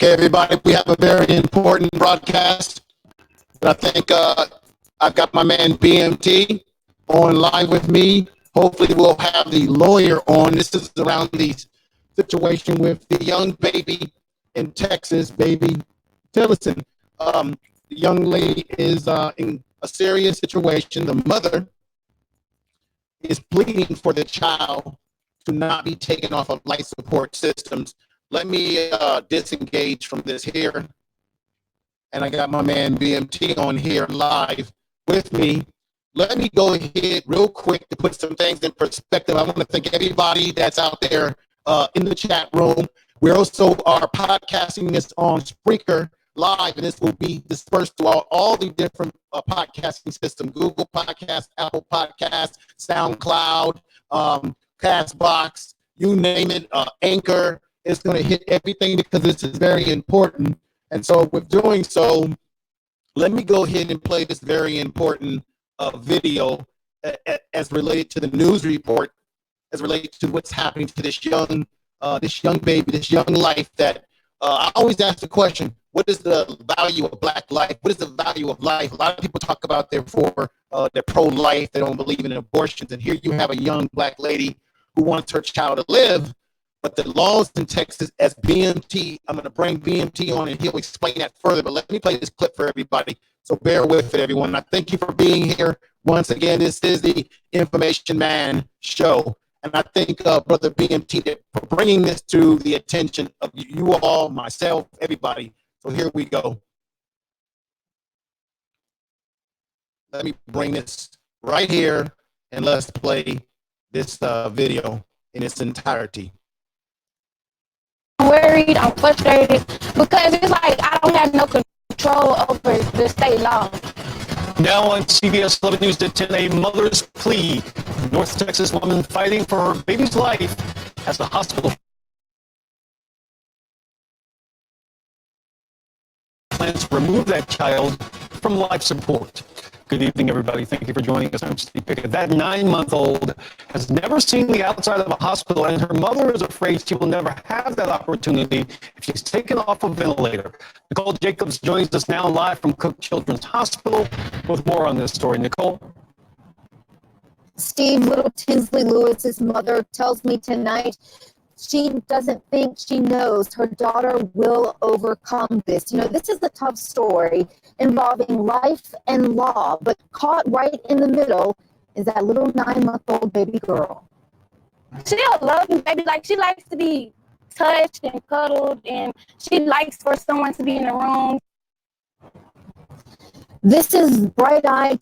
Okay, everybody, we have a very important broadcast. I think I've got my man BMT on live with me. Hopefully we'll have the lawyer on. This is around the situation with the young baby in Texas, baby. Listen, the young lady is in a serious situation. The mother is pleading for the child to not be taken off of life support systems. Let me disengage from this here. And I got my man BMT on here live with me. Let me go ahead real quick to put some things in perspective. I want to thank everybody that's out there in the chat room. We also are podcasting this on Spreaker Live, and this will be dispersed to all the different podcasting systems: Google Podcasts, Apple Podcasts, SoundCloud, Castbox, you name it, Anchor. It's going to hit everything because this is very important. And so with doing so, let me go ahead and play this very important video as related to the news report, as related to what's happening to this young baby, this young life that I always ask the question, what is the value of Black life? What is the value of life? A lot of people talk about they're pro-life, they don't believe in abortions. And here you have a young Black lady who wants her child to live. But the laws in Texas, as BMT, I'm going to bring BMT on and he'll explain that further. But let me play this clip for everybody. So bear with it, everyone. I thank you for being here. Once again, this is the Information Man Show. And I thank Brother BMT for bringing this to the attention of you all, myself, everybody. So here we go. Let me bring this right here and let's play this video in its entirety. Worried, I'm frustrated because it's like I don't have no control over the state law. Now on CBS 11 News at 10, a mother's plea. North Texas woman fighting for her baby's life as the hospital plans to remove that child from life support. Good evening, everybody. Thank you for joining us. I'm Steve Pickett. That 9-month-old has never seen the outside of a hospital, and her mother is afraid she will never have that opportunity if she's taken off a ventilator. Nicole Jacobs joins us now live from Cook Children's Hospital with more on this story. Nicole? Steve, little Tinsley Lewis's mother tells me tonight she doesn't think she knows her daughter will overcome this. You know, this is a tough story involving life and law, but caught right in the middle is that little 9-month-old baby girl. She's a loving baby. Like, she likes to be touched and cuddled, and she likes for someone to be in the room. This is bright-eyed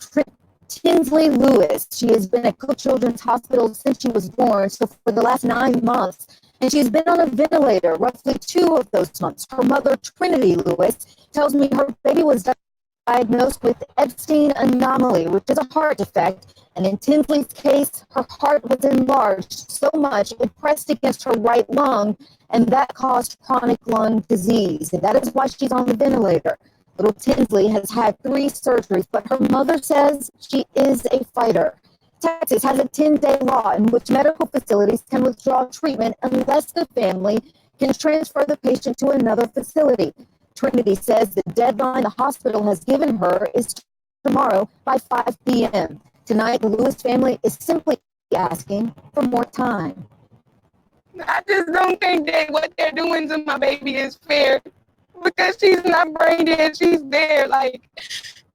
Tinsley Lewis. She has been at Cook Children's Hospital since she was born, so for the last 9 months. And she's been on a ventilator roughly 2 of those months. Her mother, Trinity Lewis, tells me her baby was diagnosed with Epstein anomaly, which is a heart defect. And in Tinsley's case, her heart was enlarged so much it pressed against her right lung, and that caused chronic lung disease. And that is why she's on the ventilator. Little Tinsley has had 3 surgeries, but her mother says she is a fighter. Texas has a 10-day law in which medical facilities can withdraw treatment unless the family can transfer the patient to another facility. Trinity says the deadline the hospital has given her is tomorrow by 5 p.m. Tonight, the Lewis family is simply asking for more time. I just don't think that what they're doing to my baby is fair, because she's not brain dead. She's there, like,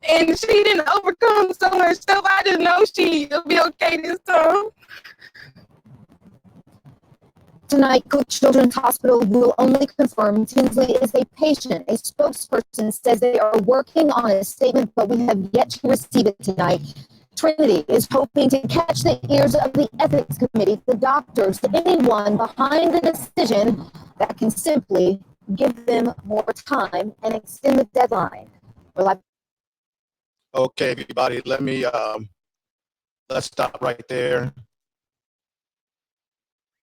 and she didn't overcome so much stuff. I just know she'll be okay this time. Tonight, Cook Children's Hospital will only confirm Tinsley is a patient. A spokesperson says they are working on a statement, but we have yet to receive it tonight. Trinity is hoping to catch the ears of the ethics committee, the doctors, anyone behind the decision that can simply give them more time and extend the deadline. Okay, everybody, let's stop right there.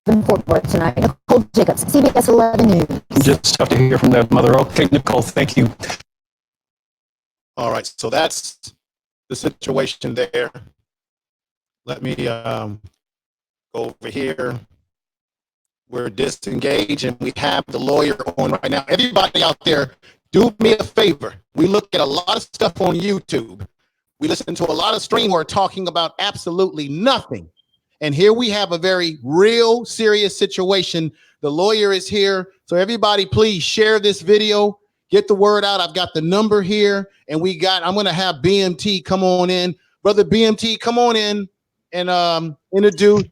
Report tonight, Nicole Jacobs, CBS 11 News. Just have to hear from that mother. Okay, Nicole, thank you. All right, so that's the situation there. Let me go over here we're disengaged and we have the lawyer on right now. Everybody out there, do me a favor. We look at a lot of stuff on YouTube. We listen to a lot of streamers talking about absolutely nothing. And here we have a very real, serious situation. The lawyer is here. So everybody, please share this video. Get the word out. I've got the number here. And I'm going to have BMT come on in. Brother BMT, come on in and introduce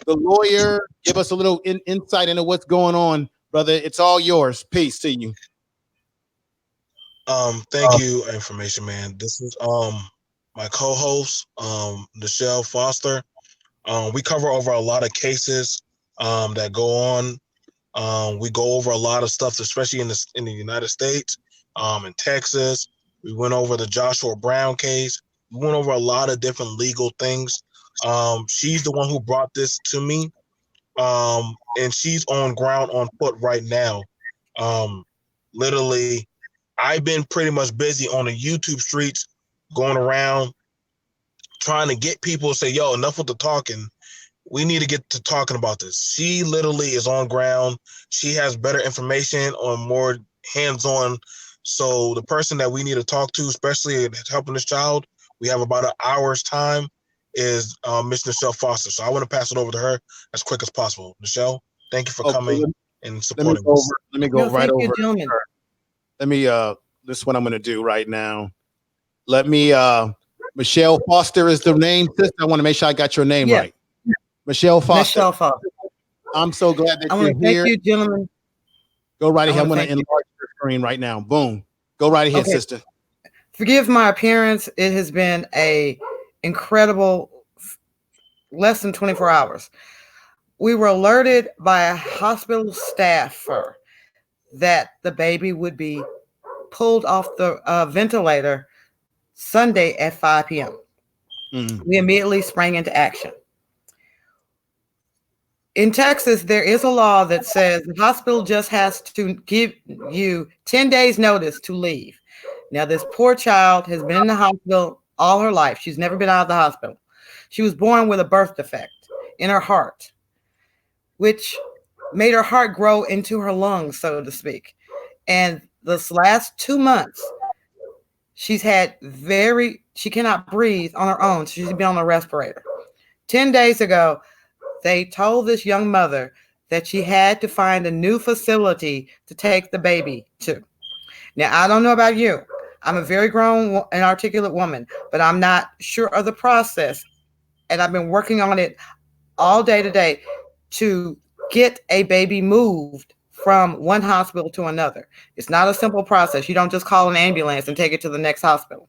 the lawyer. Give us a little insight into what's going on. Brother, it's all yours. Peace to you. Thank you, Information Man. This is my co-host, Nichelle Foster. We cover over a lot of cases that go on. We go over a lot of stuff, especially in the United States, in Texas. We went over the Joshua Brown case. We went over a lot of different legal things. She's the one who brought this to me, and she's on ground on foot right now. Literally, I've been pretty much busy on the YouTube streets, going around trying to get people to say, yo, enough with the talking. We need to get to talking about this. She literally is on ground. She has better information on more hands-on. So the person that we need to talk to, especially helping this child, we have about an hour's time, is Miss Nichelle Foster. So I want to pass it over to her as quick as possible. Nichelle, thank you for coming and supporting us. Let me go right over. Let me, this is what I'm going to do right now. Let me, Michelle Foster is the name. Sister, I want to make sure I got your name right. Michelle Foster. Michelle Foster. I'm so glad that you're here. Thank you, gentlemen. Go right ahead. I'm going to enlarge your screen right now. Boom. Go right ahead, sister. Forgive my appearance. It has been a incredible less than 24 hours. We were alerted by a hospital staffer that the baby would be pulled off the ventilator Sunday at 5 p.m. We immediately sprang into action. In Texas, there is a law that says the hospital just has to give you 10 days notice to leave. Now, this poor child has been in the hospital all her life. She's never been out of the hospital. She was born with a birth defect in her heart, which made her heart grow into her lungs, so to speak. And this last 2 months, she cannot breathe on her own. So she's been on a respirator. 10 days ago, they told this young mother that she had to find a new facility to take the baby to. Now, I don't know about you. I'm a very grown and articulate woman, but I'm not sure of the process. And I've been working on it all day today to get a baby moved from one hospital to another. It's not a simple process. You don't just call an ambulance and take it to the next hospital.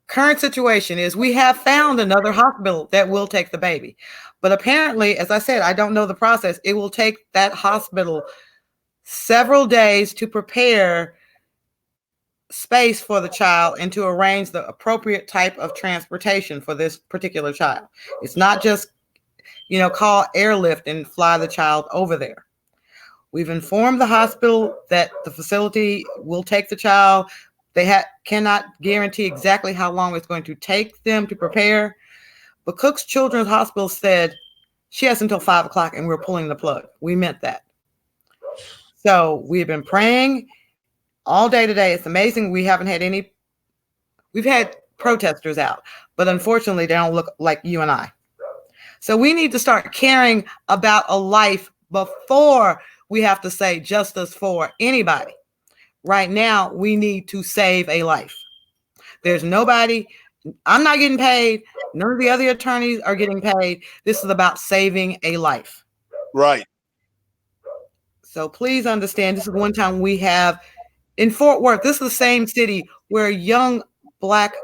Current situation is we have found another hospital that will take the baby. But apparently, as I said, I don't know the process. It will take that hospital several days to prepare space for the child and to arrange the appropriate type of transportation for this particular child. It's not just, call airlift and fly the child over there. We've informed the hospital that the facility will take the child. They cannot guarantee exactly how long it's going to take them to prepare. But Cook's Children's Hospital said she has until 5 o'clock and we're pulling the plug. We meant that. So we've been praying all day today. It's amazing. We've had protesters out, but unfortunately they don't look like you and I. So we need to start caring about a life before we have to say justice for anybody. Right now, we need to save a life. There's nobody, I'm not getting paid. None of the other attorneys are getting paid. This is about saving a life. Right. So please understand, this is one time we have in Fort Worth, this is the same city where a young Black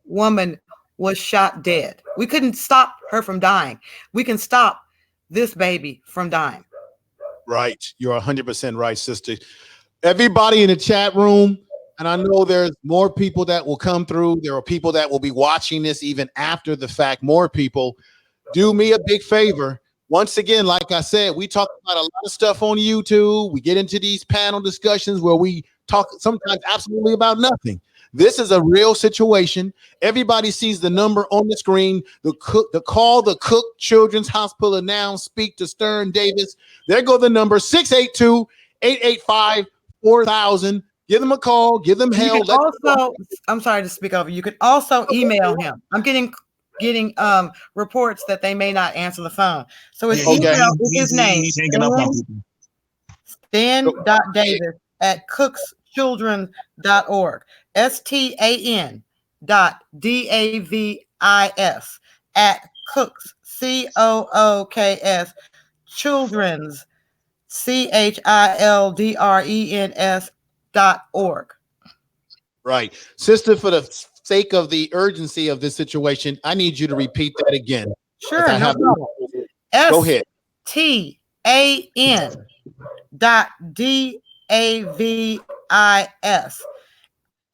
woman was shot dead. We couldn't stop her from dying. We can stop this baby from dying. Right. You're 100% right, sister. Everybody in the chat room, and I know there's more people that will come through. There are people that will be watching this even after the fact. More people. Do me a big favor. Once again, like I said, we talk about a lot of stuff on YouTube. We get into these panel discussions where we talk sometimes absolutely about nothing. This is a real situation. Everybody sees the number on the screen. The call the Cook Children's Hospital now. Speak to Stern Davis. There go the number 682-885-4000. Give them a call. Give them hell. You can also, I'm sorry to speak over. You can also email him. I'm getting reports that they may not answer the phone. So his email is his name, stan.davis@cookschildren.org. STAN.DAVIS at Cooks, COOKS, Children's, CHILDRENS.org. Right. Sister, for the sake of the urgency of this situation, I need you to repeat that again. Sure, no problem. Go ahead. STAN.DAVIS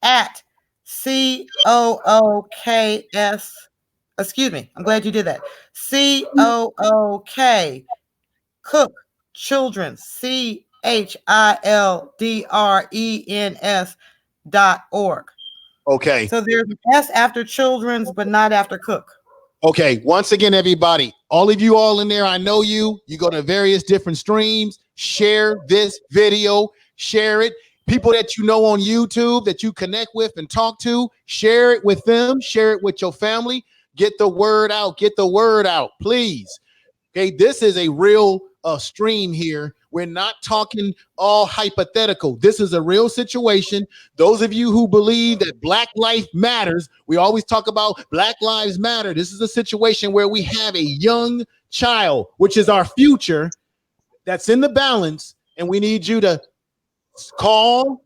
at COOKS. Excuse me. I'm glad you did that. COOK Cook Children, CHILDRENS.org. Okay. So there's an S after children's, but not after Cook. Okay. Once again, everybody, all of you all in there, I know you. You go to various different streams. Share this video. Share it. People that you know on YouTube that you connect with and talk to, share it with them. Share it with your family. Get the word out. Get the word out, please. Okay. This is a real stream here. We're not talking all hypothetical. This is a real situation. Those of you who believe that Black life matters, we always talk about Black lives matter. This is a situation where we have a young child, which is our future, that's in the balance, and we need you to call,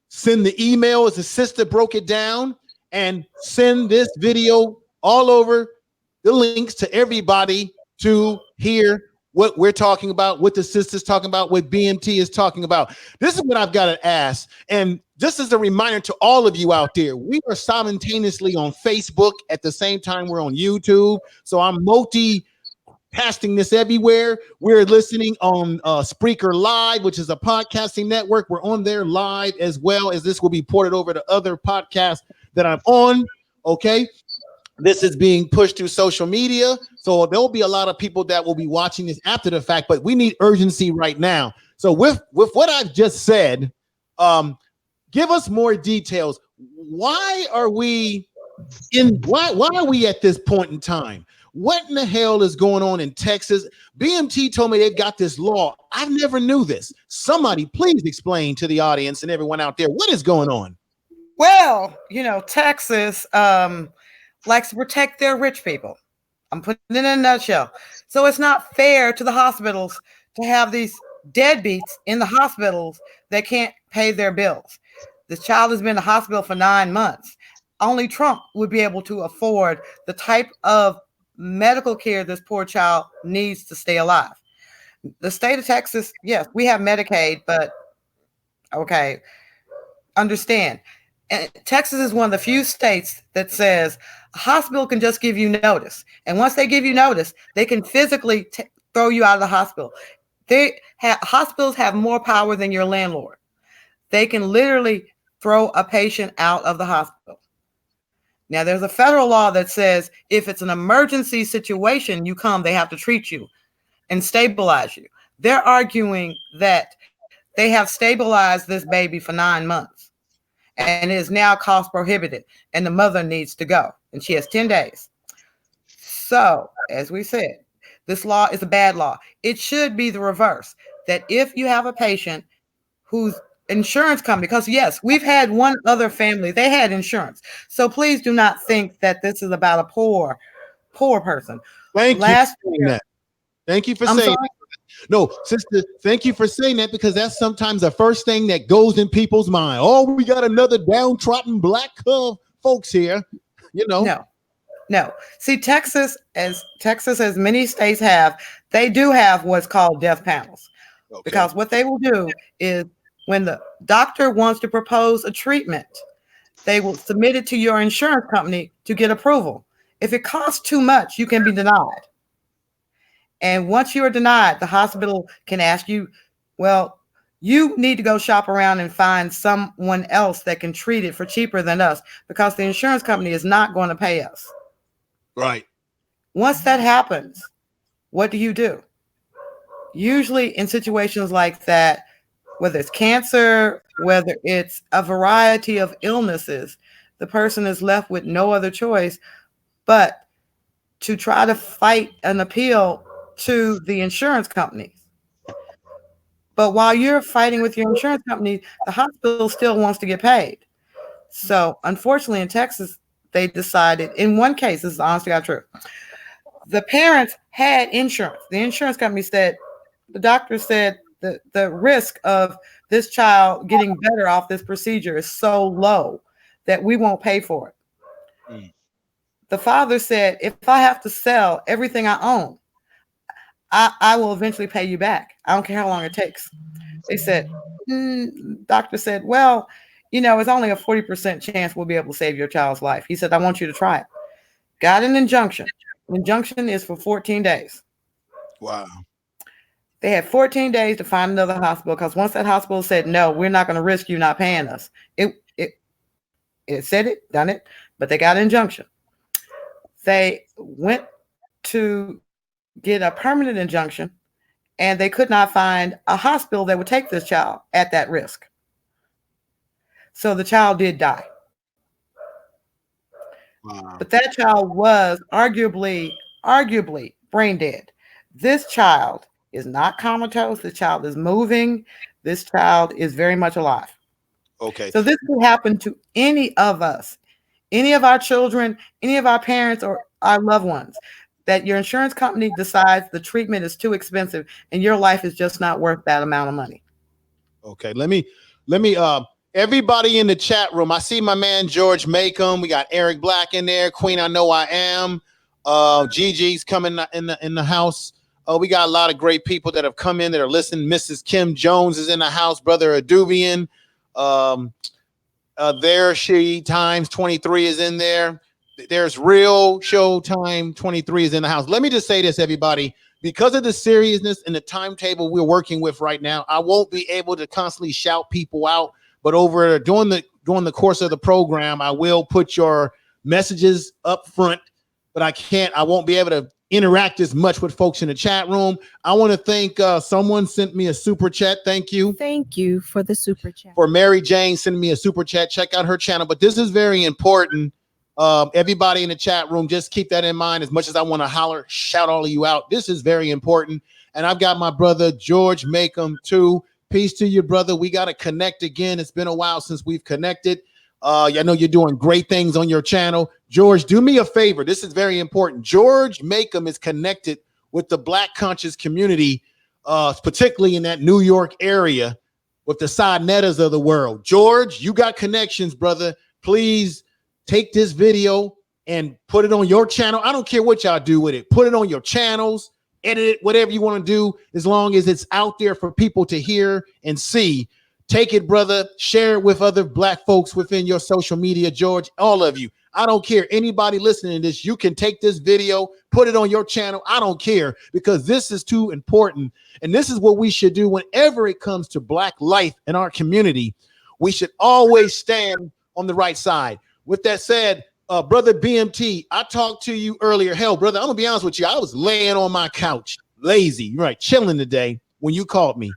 send the email as the sister broke it down, and send this video all over the links to everybody to hear what we're talking about, what the sister's talking about, what BMT is talking about. This is what I've got to ask. And just as a reminder to all of you out there, we are simultaneously on Facebook at the same time we're on YouTube. So I'm multi-casting this everywhere. We're listening on Spreaker Live, which is a podcasting network. We're on there live as well, as this will be ported over to other podcasts that I'm on. Okay. This is being pushed through social media, so there will be a lot of people that will be watching this after the fact, but we need urgency right now. So with what I've just said, give us more details. Why are we at this point in time? What in the hell is going on in Texas? BMT told me they've got this law. I never knew this. Somebody please explain to the audience and everyone out there what is going on. Well, Texas likes to protect their rich people. I'm putting it in a nutshell. So it's not fair to the hospitals to have these deadbeats in the hospitals that can't pay their bills. This child has been in the hospital for 9 months. Only Trump would be able to afford the type of medical care this poor child needs to stay alive. The state of Texas, yes, we have Medicaid, but okay, understand. And Texas is one of the few states that says a hospital can just give you notice. And once they give you notice, they can physically throw you out of the hospital. Hospitals have more power than your landlord. They can literally throw a patient out of the hospital. Now, there's a federal law that says if it's an emergency situation, you come, they have to treat you and stabilize you. They're arguing that they have stabilized this baby for 9 months. And it is now cost prohibitive, and the mother needs to go, and she has 10 days. So, as we said, this law is a bad law. It should be the reverse, that if you have a patient whose insurance company, because yes, we've had one other family, they had insurance. So please do not think that this is about a poor person. Thank you for saying that. Thank you for saying that. No, sister, thank you for saying that, because that's sometimes the first thing that goes in people's mind. Oh, we got another downtrodden Black folks here, No. See, Texas, as many states have, they do have what's called death panels. Okay. Because what they will do is when the doctor wants to propose a treatment, they will submit it to your insurance company to get approval. If it costs too much, you can be denied. And once you are denied, the hospital can ask you, well, You need to go shop around and find someone else that can treat it for cheaper than us, because the insurance company is not going to pay us. Right. Once that happens, what do? Usually in situations like that, whether it's cancer, whether it's a variety of illnesses, the person is left with no other choice but to try to fight an appeal to the insurance companies. But while you're fighting with your insurance company, the hospital still wants to get paid. So unfortunately in Texas, they decided, in one case, this is honestly not true, the parents had insurance. The insurance company said, the doctor said the risk of this child getting better off this procedure is so low that we won't pay for it. Mm. The father said, if I have to sell everything I own, I will eventually pay you back. I don't care how long it takes. They said, doctor said, well, it's only a 40% chance we'll be able to save your child's life. He said, I want you to try it. Got an injunction. Injunction is for 14 days. Wow. They had 14 days to find another hospital, because once that hospital said, no, we're not going to risk you not paying us. It said it, done it, but they got an injunction. They went to get a permanent injunction, and they could not find a hospital that would take this child at that risk. So the child did die. Wow. But that child was arguably brain dead. This child is not comatose. This child is moving. This child is very much alive. Okay. So this could happen to any of us, any of our children, any of our parents or our loved ones, that your insurance company decides the treatment is too expensive and your life is just not worth that amount of money. Okay. Let me, everybody in the chat room, I see my man, George Macomb. We got Eric Black in there. Queen, I Know I Am. Gigi's coming in the house. We got a lot of great people that have come in that are listening. Mrs. Kim Jones is in the house. Brother Adubian. There she times 23 is in there. There's Real Showtime 23 is in the house. Let me just say this, everybody. Because of the seriousness and the timetable we're working with right now, I won't be able to constantly shout people out. But over during the course of the program, I will put your messages up front. But I won't be able to interact as much with folks in the chat room. I want to thank someone sent me a super chat. Thank you. Thank you for the super chat. For Mary Jane sending me a super chat. Check out her channel. But this is very important. Everybody in the chat room, just keep that in mind. As much as I want to shout all of you out, this is very important. And I've got my brother George Macomb too. Peace to you, brother. We got to connect again. It's been a while since we've connected. I know you're doing great things on your channel. George, do me a favor. This is very important. George Macomb is connected with the Black conscious community, particularly in that New York area with the Sidnettas of the world. George, you got connections, brother. Please take this video and put it on your channel. I don't care what y'all do with it. Put it on your channels, edit it, whatever you want to do, as long as it's out there for people to hear and see. Take it, brother. Share it with other Black folks within your social media, George. All of you. I don't care. Anybody listening to this, you can take this video, put it on your channel. I don't care, because this is too important. And this is what we should do whenever it comes to Black life in our community. We should always stand on the right side. With that said, brother BMT, I talked to you earlier. Hell, brother, I'm gonna be honest with you. I was laying on my couch, lazy, right, chilling today when you called me.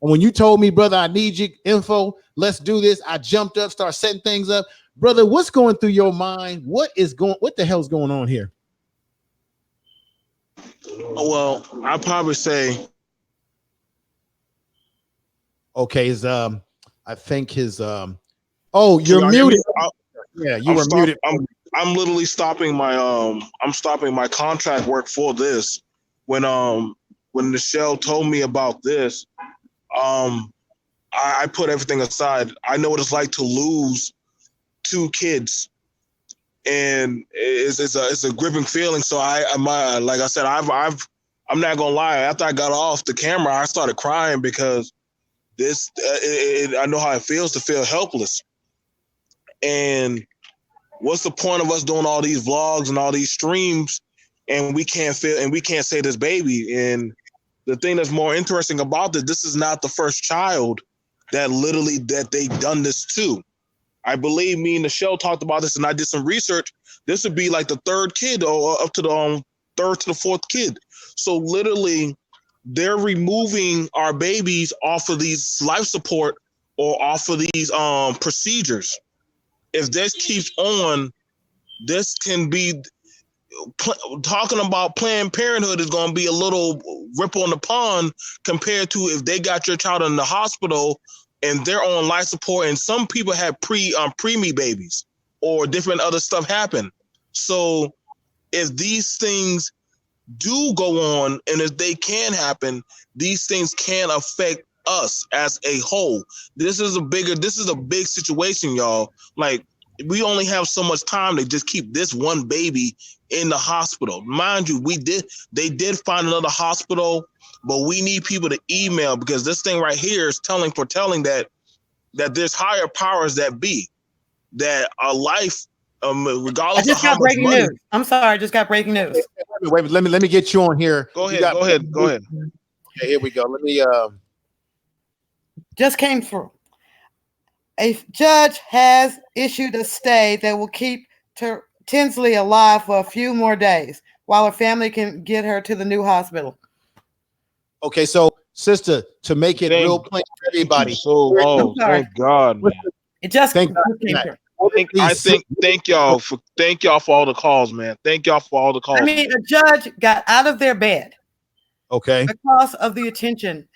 And when you told me, brother, I need your info, let's do this, I jumped up, started setting things up. Brother, what's going through your mind? What the hell's going on here? Well, I'll probably say, okay, I think his oh, you're muted. Yeah, you were muted. I'm literally stopping my contract work for this. When Michelle told me about this, I put everything aside. I know what it's like to lose 2 kids, and it's a gripping feeling. So like I said, I'm not gonna lie. After I got off the camera, I started crying because I know how it feels to feel helpless. And what's the point of us doing all these vlogs and all these streams, and we can't save this baby? And the thing that's more interesting about this is not the first child that literally that they done this to. I believe me and Michelle talked about this, and I did some research. This would be like the third kid, or up to the third to the fourth kid. So literally, they're removing our babies off of these life support or off of these procedures. If this keeps on, this can be talking about Planned Parenthood is going to be a little ripple in the pond compared to if they got your child in the hospital and they're on life support, and some people have preemie babies or different other stuff happen. So if these things do go on, and if they can happen, these things can affect us as a whole. This is a big situation, y'all. Like, we only have so much time to just keep this one baby in the hospital. Mind you, they did find another hospital, but we need people to email, because this thing right here is telling that there's higher powers that be, that a life, regardless of how much money. News. I'm sorry, I just got breaking news. Wait, let me get you on here. Go ahead. Okay, here we go. Let me just came through. A judge has issued a stay that will keep Tinsley alive for a few more days while her family can get her to the new hospital. Okay, so sister, to make it real plain for everybody. So, thank God, man. It just thank y'all for all the calls, man. Thank y'all for all the calls. I mean, a judge got out of their bed. Okay. Because of the attention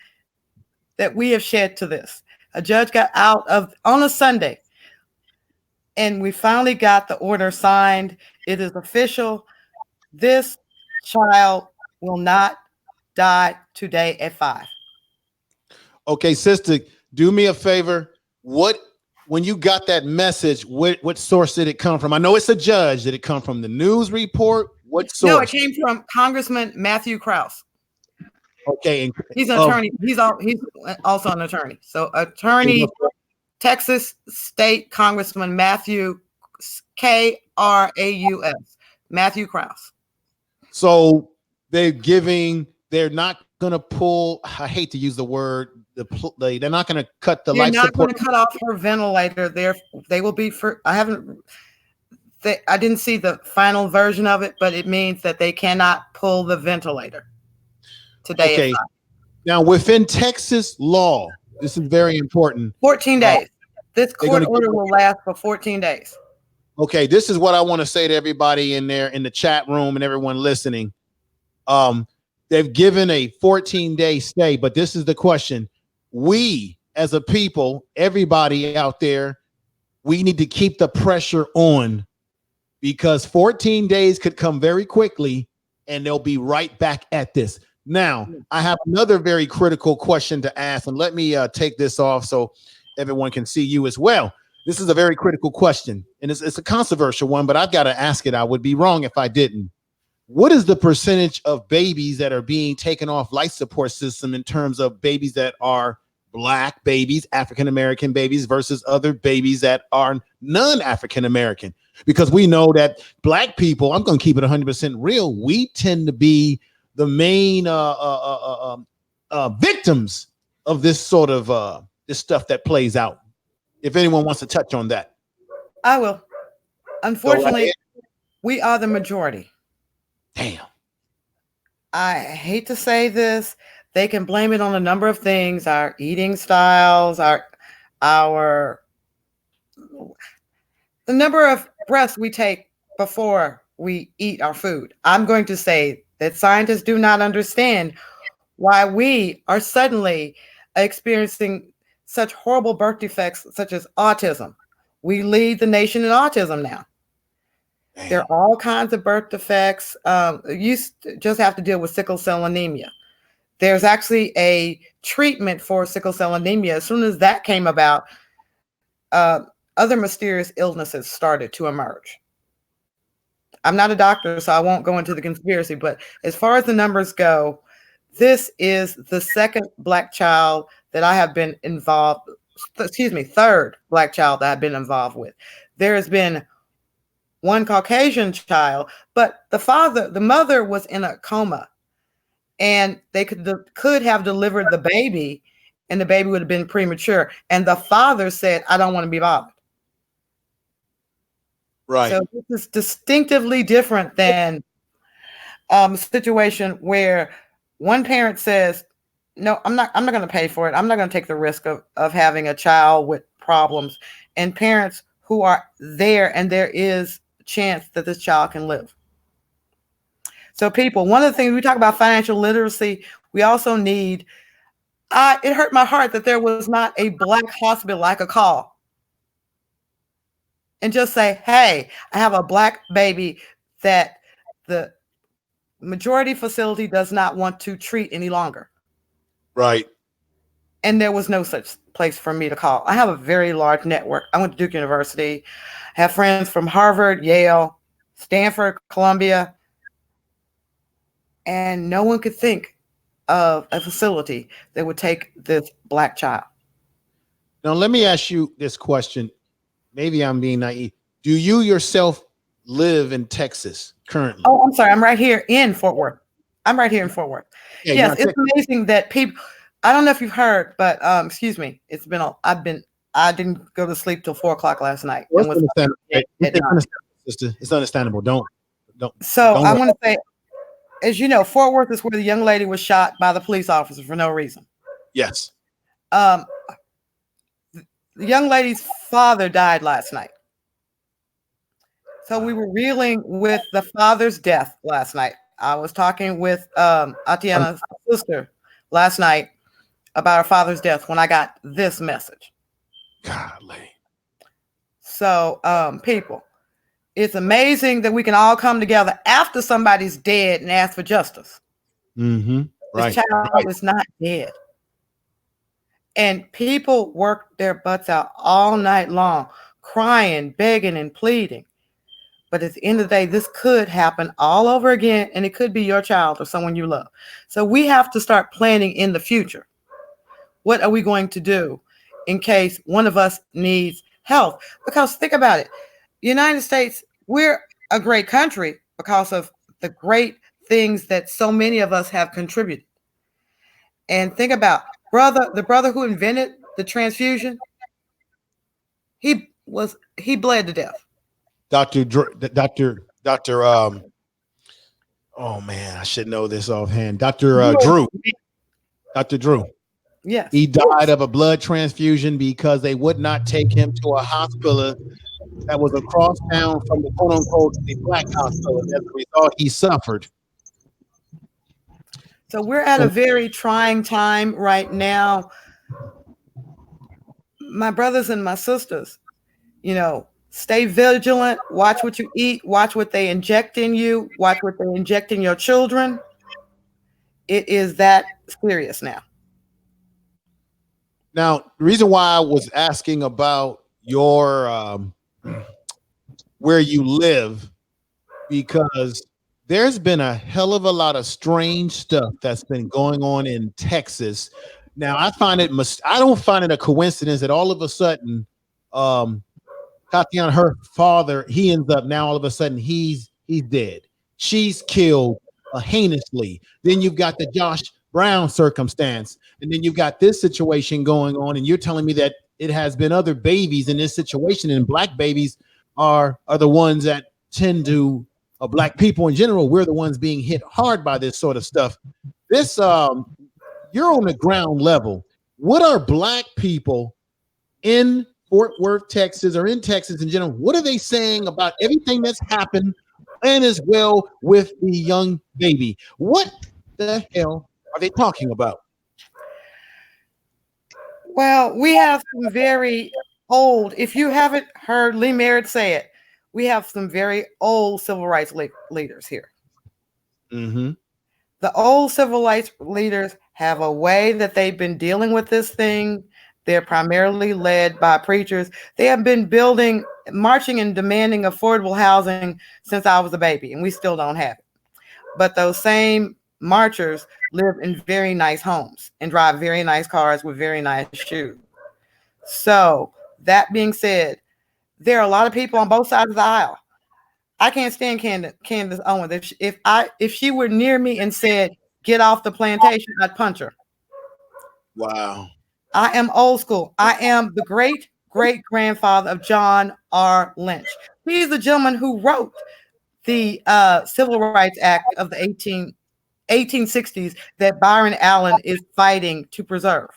that we have shed to this. A judge got out on a Sunday, and we finally got the order signed. It is official. This child will not die today at 5. Okay, sister, do me a favor. When you got that message, what source did it come from? I know it's a judge. Did it come from the news report? What source? No, it came from Congressman Matthew Krause. Okay, he's an attorney. He's also an attorney. So, Texas State Congressman Matthew Kraus. Matthew Krause. So they're not going to pull. I hate to use the word. They're not going to cut the life support. They're not going to cut off her ventilator. They will be for. I didn't see the final version of it, but it means that they cannot pull the ventilator today. Okay. Now, within Texas law, this is very important. 14 days. This court order will last for 14 days. Okay, this is what I want to say to everybody in there in the chat room and everyone listening. They've given a 14-day stay, but this is the question. We, as a people, everybody out there, we need to keep the pressure on, because 14 days could come very quickly and they'll be right back at this. Now, I have another very critical question to ask, and let me take this off so everyone can see you as well. This is a very critical question, and it's a controversial one, but I've got to ask it. I would be wrong if I didn't. What is the percentage of babies that are being taken off life support system in terms of babies that are Black babies, African-American babies versus other babies that are non-African-American? Because we know that Black people, I'm going to keep it 100% real, we tend to be the main victims of this sort of this stuff that plays out. If anyone wants to touch on that. I will. Unfortunately, we are the majority. Damn. I hate to say this. They can blame it on a number of things, our eating styles, the number of breaths we take before we eat our food. I'm going to say that scientists do not understand why we are suddenly experiencing such horrible birth defects such as autism. We lead the nation in autism now. Damn. There are all kinds of birth defects. You just have to deal with sickle cell anemia. There's actually a treatment for sickle cell anemia. As soon as that came about, other mysterious illnesses started to emerge. I'm not a doctor, so I won't go into the conspiracy, but as far as the numbers go, this is the second Black child that I have been involved, third Black child that I've been involved with. There has been one Caucasian child, but the mother was in a coma, and they could have delivered the baby and the baby would have been premature. And the father said, I don't want to be bothered. Right. So this is distinctively different than a situation where one parent says, no, I'm not going to pay for it. I'm not going to take the risk of having a child with problems, and parents who are there and there is a chance that this child can live. So people, one of the things we talk about financial literacy, we also need, it hurt my heart that there was not a Black hospital I could call and just say, hey, I have a Black baby that the majority facility does not want to treat any longer. Right. And there was no such place for me to call. I have a very large network. I went to Duke University. I have friends from Harvard, Yale, Stanford, Columbia. And no one could think of a facility that would take this Black child. Now, let me ask you this question. Maybe I'm being naive. Do you yourself live in Texas currently? Oh, I'm sorry. I'm right here in Fort Worth. Yeah, Yes, it's amazing that people, I don't know if you've heard, but excuse me, I didn't go to sleep till 4:00 last night. Well, it's understandable, sister. It's understandable. Don't. So don't I want to say, as you know, Fort Worth is where the young lady was shot by the police officer for no reason. Yes. The young lady's father died last night. So we were reeling with the father's death last night. I was talking with Atiana's sister last night about her father's death when I got this message. Golly. So people, it's amazing that we can all come together after somebody's dead and ask for justice. Mm-hmm. Right. This child is not dead. And people work their butts out all night long, crying, begging, and pleading. But at the end of the day, this could happen all over again, and it could be your child or someone you love. So we have to start planning in the future. What are we going to do in case one of us needs help? Because think about it. The United States, we're a great country because of the great things that so many of us have contributed. And think about the brother who invented the transfusion. He bled to death. Dr. Oh man, I should know this offhand. Dr. Drew. Yes. He died of a blood transfusion because they would not take him to a hospital that was across town from the quote unquote the Black hospital. As a result, he suffered. So we're at a very trying time right now. My brothers and my sisters, stay vigilant, watch what you eat, watch what they inject in you, watch what they inject in your children. It is that serious now. Now, the reason why I was asking about your where you live, because there's been a hell of a lot of strange stuff that's been going on in Texas. Now, I don't find it a coincidence that all of a sudden, Tatiana, her father, he ends up now all of a sudden he's dead. She's killed heinously. Then you've got the Josh Brown circumstance, and then you've got this situation going on, and you're telling me that it has been other babies in this situation, and Black babies are the ones that tend to Black people in general. We're the ones being hit hard by this sort of stuff. This you're on the ground level. What are Black people in Fort Worth, Texas, or in Texas in general, what are they saying about everything that's happened, and as well with the young baby? What the hell are they talking about? Well, we have some very old, if you haven't heard Lee Merritt say it, we have some very old civil rights leaders here. Mm-hmm. The old civil rights leaders have a way that they've been dealing with this thing. They're primarily led by preachers. They have been marching and demanding affordable housing since I was a baby, and we still don't have it. But those same marchers live in very nice homes and drive very nice cars with very nice shoes. So that being said, there are a lot of people on both sides of the aisle. I can't stand Candace Owens. If she were near me and said, "Get off the plantation," I'd punch her. Wow. I am old school. I am the great great grandfather of John R. Lynch. He's the gentleman who wrote the Civil Rights Act of the 1860s that Byron Allen is fighting to preserve.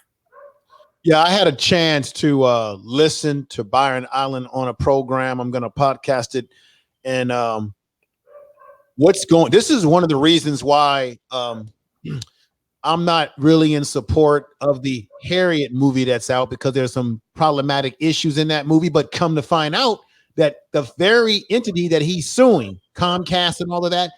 Yeah, I had a chance to listen to Byron Allen on a program. I'm going to podcast it. And this is one of the reasons why I'm not really in support of the Harriet movie that's out, because there's some problematic issues in that movie. But come to find out that the very entity that he's suing, Comcast and all of that,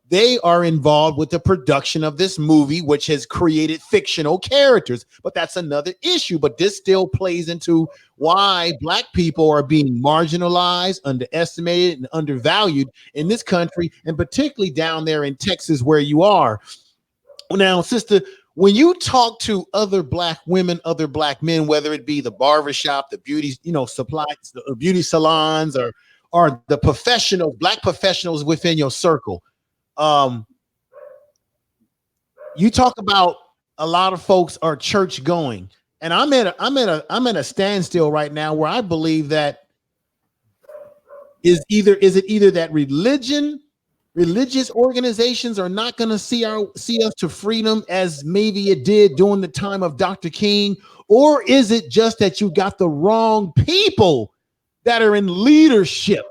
they are involved with the production of this movie, which has created fictional characters. But that's another issue. But this still plays into why Black people are being marginalized, underestimated, and undervalued in this country, and particularly down there in Texas where you are. Now, sister, when you talk to other Black women, other Black men, whether it be the barbershop, the beauty, supplies, the beauty salons, or the professionals, Black professionals within your circle, you talk about a lot of folks are church going, and I'm at a standstill right now where I believe that is it either that religious organizations are not going to see us to freedom as maybe it did during the time of Dr. King, or is it just that you got the wrong people that are in leadership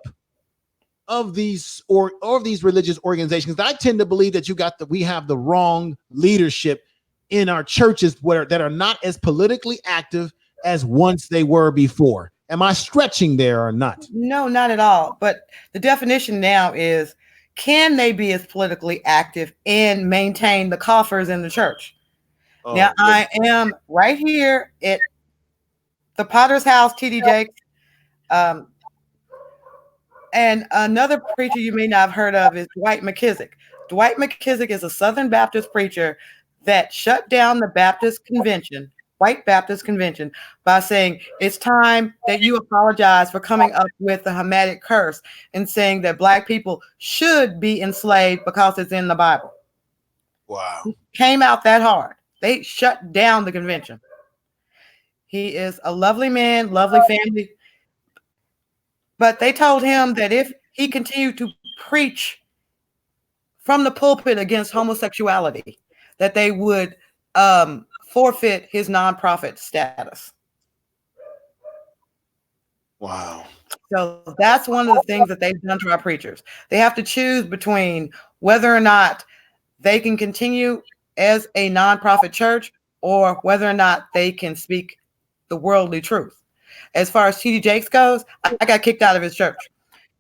of these religious organizations? I tend to believe that we have the wrong leadership in our churches that are not as politically active as once they were before. Am I stretching there or not? No, not at all. But the definition now is, can they be as politically active and maintain the coffers in the church? Now, I am right here at the Potter's House, T.D. Jakes. And another preacher you may not have heard of is Dwight McKissick. Dwight McKissick is a Southern Baptist preacher that shut down the Baptist convention, White Baptist convention, by saying it's time that you apologize for coming up with the Hamitic curse and saying that Black people should be enslaved because it's in the Bible. Wow. He came out that hard. They shut down the convention. He is a lovely man, lovely family. But they told him that if he continued to preach from the pulpit against homosexuality, that they would forfeit his nonprofit status. Wow. So that's one of the things that they've done to our preachers. They have to choose between whether or not they can continue as a nonprofit church or whether or not they can speak the worldly truth. As far as T.D. Jakes goes, I got kicked out of his church.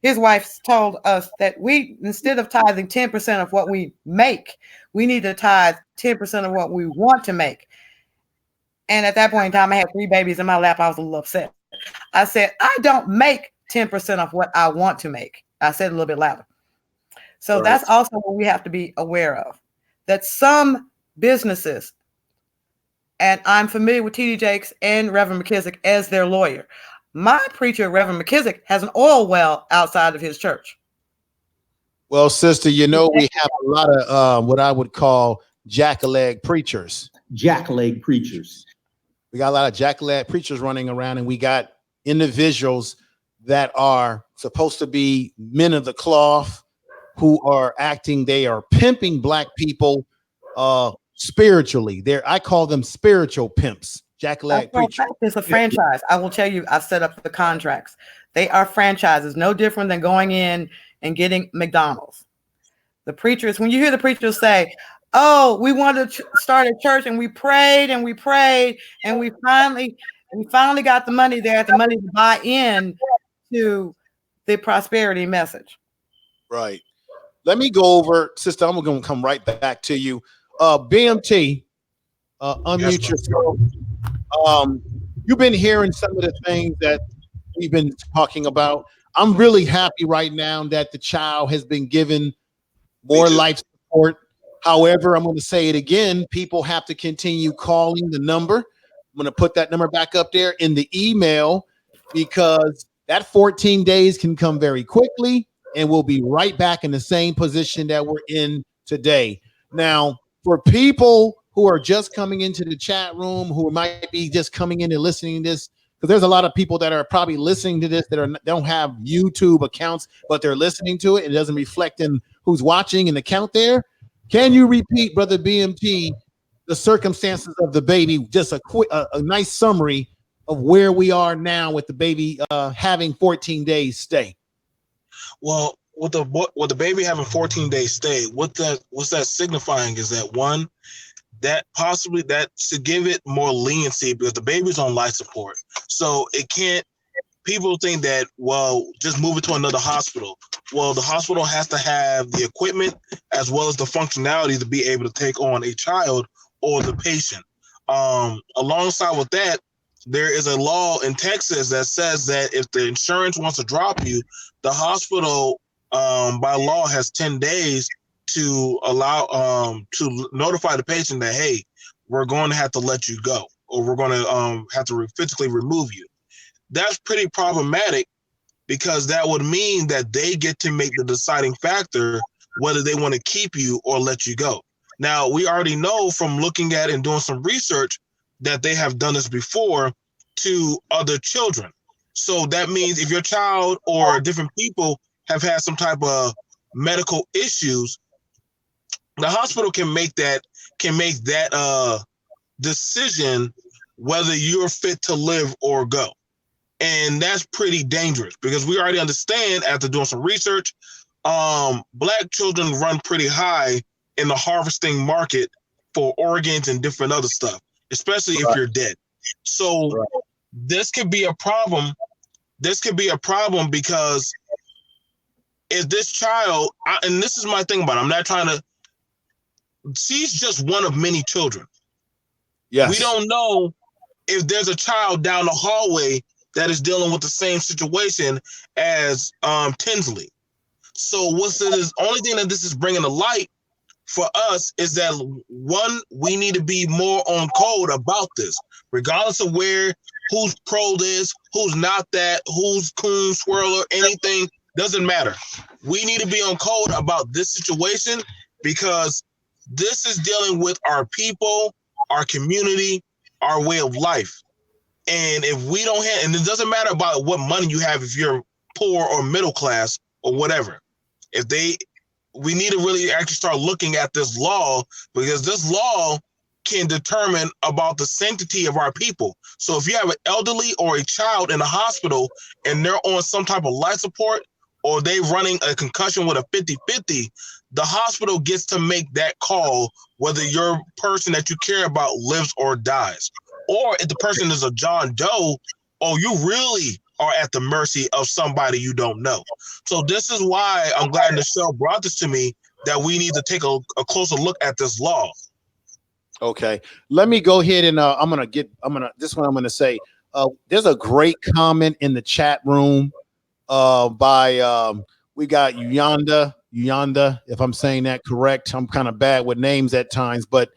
His wife told us that we, instead of tithing 10% of what we make, we need to tithe 10% of what we want to make. And at that point in time, I had 3 babies in my lap. I was a little upset. I said, I don't make 10% of what I want to make. I said it a little bit louder. So that's also what we have to be aware of, that some businesses, and I'm familiar with T.D. Jakes and Reverend McKissick as their lawyer. My preacher, Reverend McKissick, has an oil well outside of his church. Well, sister, we have a lot of what I would call jack-a-leg preachers. Jack-a-leg preachers. We got a lot of jack-a-leg preachers running around, and we got individuals that are supposed to be men of the cloth who are they are pimping Black people spiritually. I call them spiritual pimps, jack-a-leg preachers. It's a franchise. I will tell you, I've set up the contracts. They are franchises, no different than going in and getting McDonald's. The preachers, when you hear the preachers say, oh, we wanted to start a church and we prayed and we prayed and we finally got the money there, the money to buy in to the prosperity message. Right. Let me go over, sister, I'm going to come right back to you. BMT, unmute yourself. You've been hearing some of the things that we've been talking about. I'm really happy right now that the child has been given more life support. However, I'm going to say it again. People have to continue calling the number. I'm going to put that number back up there in the email, because that 14 days can come very quickly, and we'll be right back in the same position that we're in today. Now, for people who are just coming into the chat room, who might be just coming in and listening to this, because there's a lot of people that are probably listening to this that don't have YouTube accounts, but they're listening to it. It doesn't reflect in who's watching and the count there. Can you repeat, Brother BMT, the circumstances of the baby? Just a nice summary of where we are now with the baby having 14 days stay. Well, with the baby having 14 days stay, what's that signifying is that one, that possibly that should give it more leniency because the baby's on life support. So it can't, people think that, well, just move it to another hospital. Well, the hospital has to have the equipment as well as the functionality to be able to take on a child or the patient. Alongside with that, there is a law in Texas that says that if the insurance wants to drop you, the hospital by law has 10 days to allow to notify the patient that, hey, we're going to have to let you go, or we're going to have to physically remove you. That's pretty problematic because that would mean that they get to make the deciding factor whether they want to keep you or let you go. Now, we already know from looking at and doing some research that they have done this before to other children. So that means if your child or different people have had some type of medical issues, the hospital can make that decision whether you're fit to live or go. And that's pretty dangerous because we already understand after doing some research, Black children run pretty high in the harvesting market for organs and different other stuff, especially if you're dead. So this could be a problem. This could be a problem because if this child, and this is my thing about it, I'm not trying to, she's just one of many children. Yes. We don't know if there's a child down the hallway that is dealing with the same situation as Tinsley. So what's the only thing that this is bringing to light for us is that, one, we need to be more on code about this, regardless of who's pro this, who's not that, who's coon, swirler, anything, doesn't matter. We need to be on code about this situation because this is dealing with our people, our community, our way of life. And if we don't have, and it doesn't matter about what money you have, if you're poor or middle class or whatever, we need to really actually start looking at this law because this law can determine about the sanctity of our people. So if you have an elderly or a child in a hospital and they're on some type of life support or they running a concussion with a 50-50, the hospital gets to make that call whether your person that you care about lives or dies. Or if the person is a John Doe, you really are at the mercy of somebody you don't know. So this is why I'm glad Michelle brought this to me, that we need to take a closer look at this law. Okay, let me go ahead and this one I'm gonna say. There's a great comment in the chat room by we got Yonda, if I'm saying that correct. I'm kind of bad with names at times, but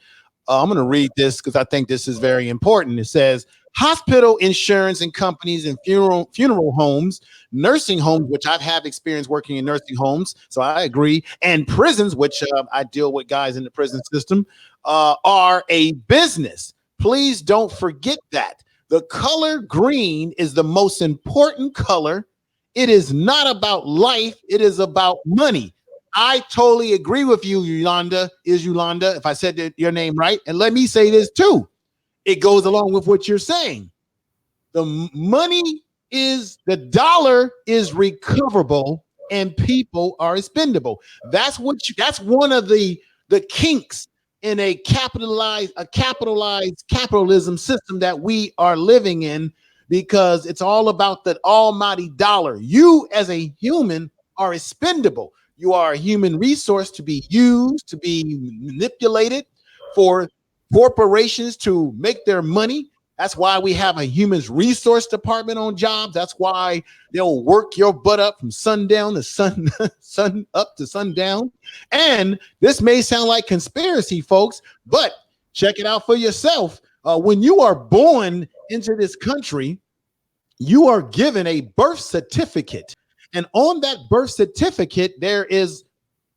I'm going to read this because I think this is very important. It says, hospital insurance and companies and funeral homes, nursing homes, which I've had experience working in nursing homes, so I agree, and prisons, which I deal with guys in the prison system, are a business. Please don't forget that. The color green is the most important color. It is not about life. It is about money. I totally agree with you, Yolanda, if I said your name right. And let me say this too. It goes along with what you're saying. The dollar is recoverable and people are expendable. That's one of the kinks in a capitalized capitalism system that we are living in, because it's all about the almighty dollar. You as a human are expendable. You are a human resource to be used, to be manipulated for corporations to make their money. That's why we have a human resource department on jobs. That's why they'll work your butt up from sundown to sun up to sundown. And this may sound like conspiracy, folks, but check it out for yourself. When you are born into this country, you are given a birth certificate. And on that birth certificate, there is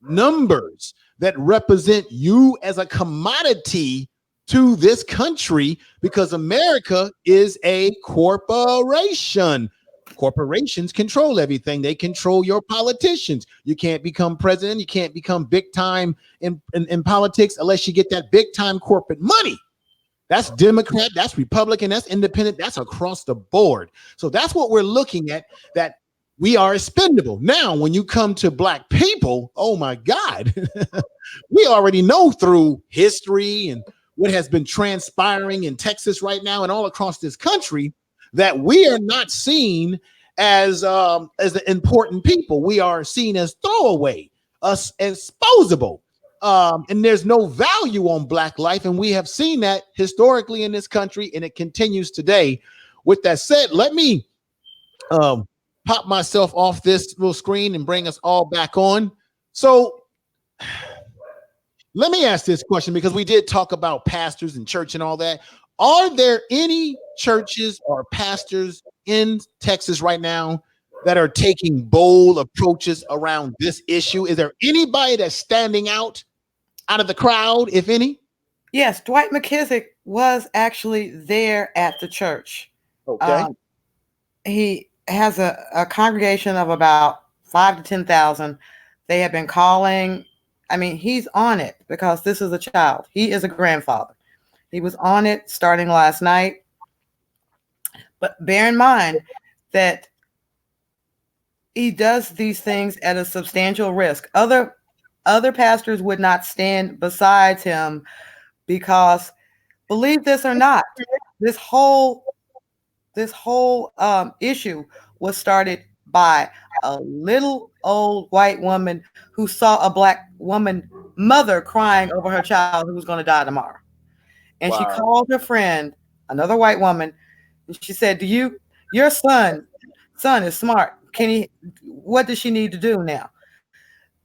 numbers that represent you as a commodity to this country because America is a corporation. Corporations control everything. They control your politicians. You can't become president. You can't become big time in politics unless you get that big time corporate money. That's Democrat, that's Republican, that's independent, that's across the board. So that's what we're looking at, that we are expendable. Now, when you come to Black people, oh my God, we already know through history and what has been transpiring in Texas right now and all across this country that we are not seen as important people. We are seen as throwaway, us as disposable. And there's no value on Black life. And we have seen that historically in this country, and it continues today. With that said, let me pop myself off this little screen and bring us all back on. So let me ask this question, because we did talk about pastors and church and all that. Are there any churches or pastors in Texas right now that are taking bold approaches around this issue? Is there anybody that's standing out of the crowd, if any? Yes, Dwight McKissick was actually there at the church. Okay. He has a congregation of about 5,000 to 10,000. They have been calling. I mean, he's on it because this is a child. He is a grandfather. He was on it starting last night. But bear in mind that he does these things at a substantial risk. Other pastors would not stand beside him because, believe this or not, this whole issue was started by a little old white woman who saw a Black woman mother crying over her child who was going to die tomorrow. And She called her friend, another white woman, and she said, your son is smart. What does she need to do now?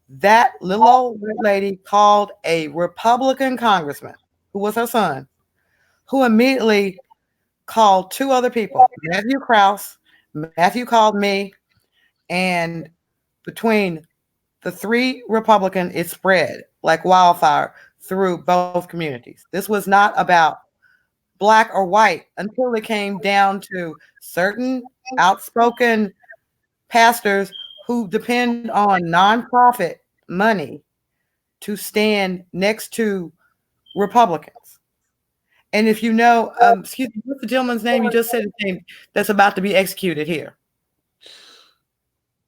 That little old lady called a Republican congressman who was her son, who immediately called two other people, Matthew Krause. Matthew called me, and between the three Republicans, it spread like wildfire through both communities. This was not about Black or white until it came down to certain outspoken pastors who depend on nonprofit money to stand next to Republicans. And if you know, excuse me, what's the gentleman's name? You just said his name that's about to be executed here.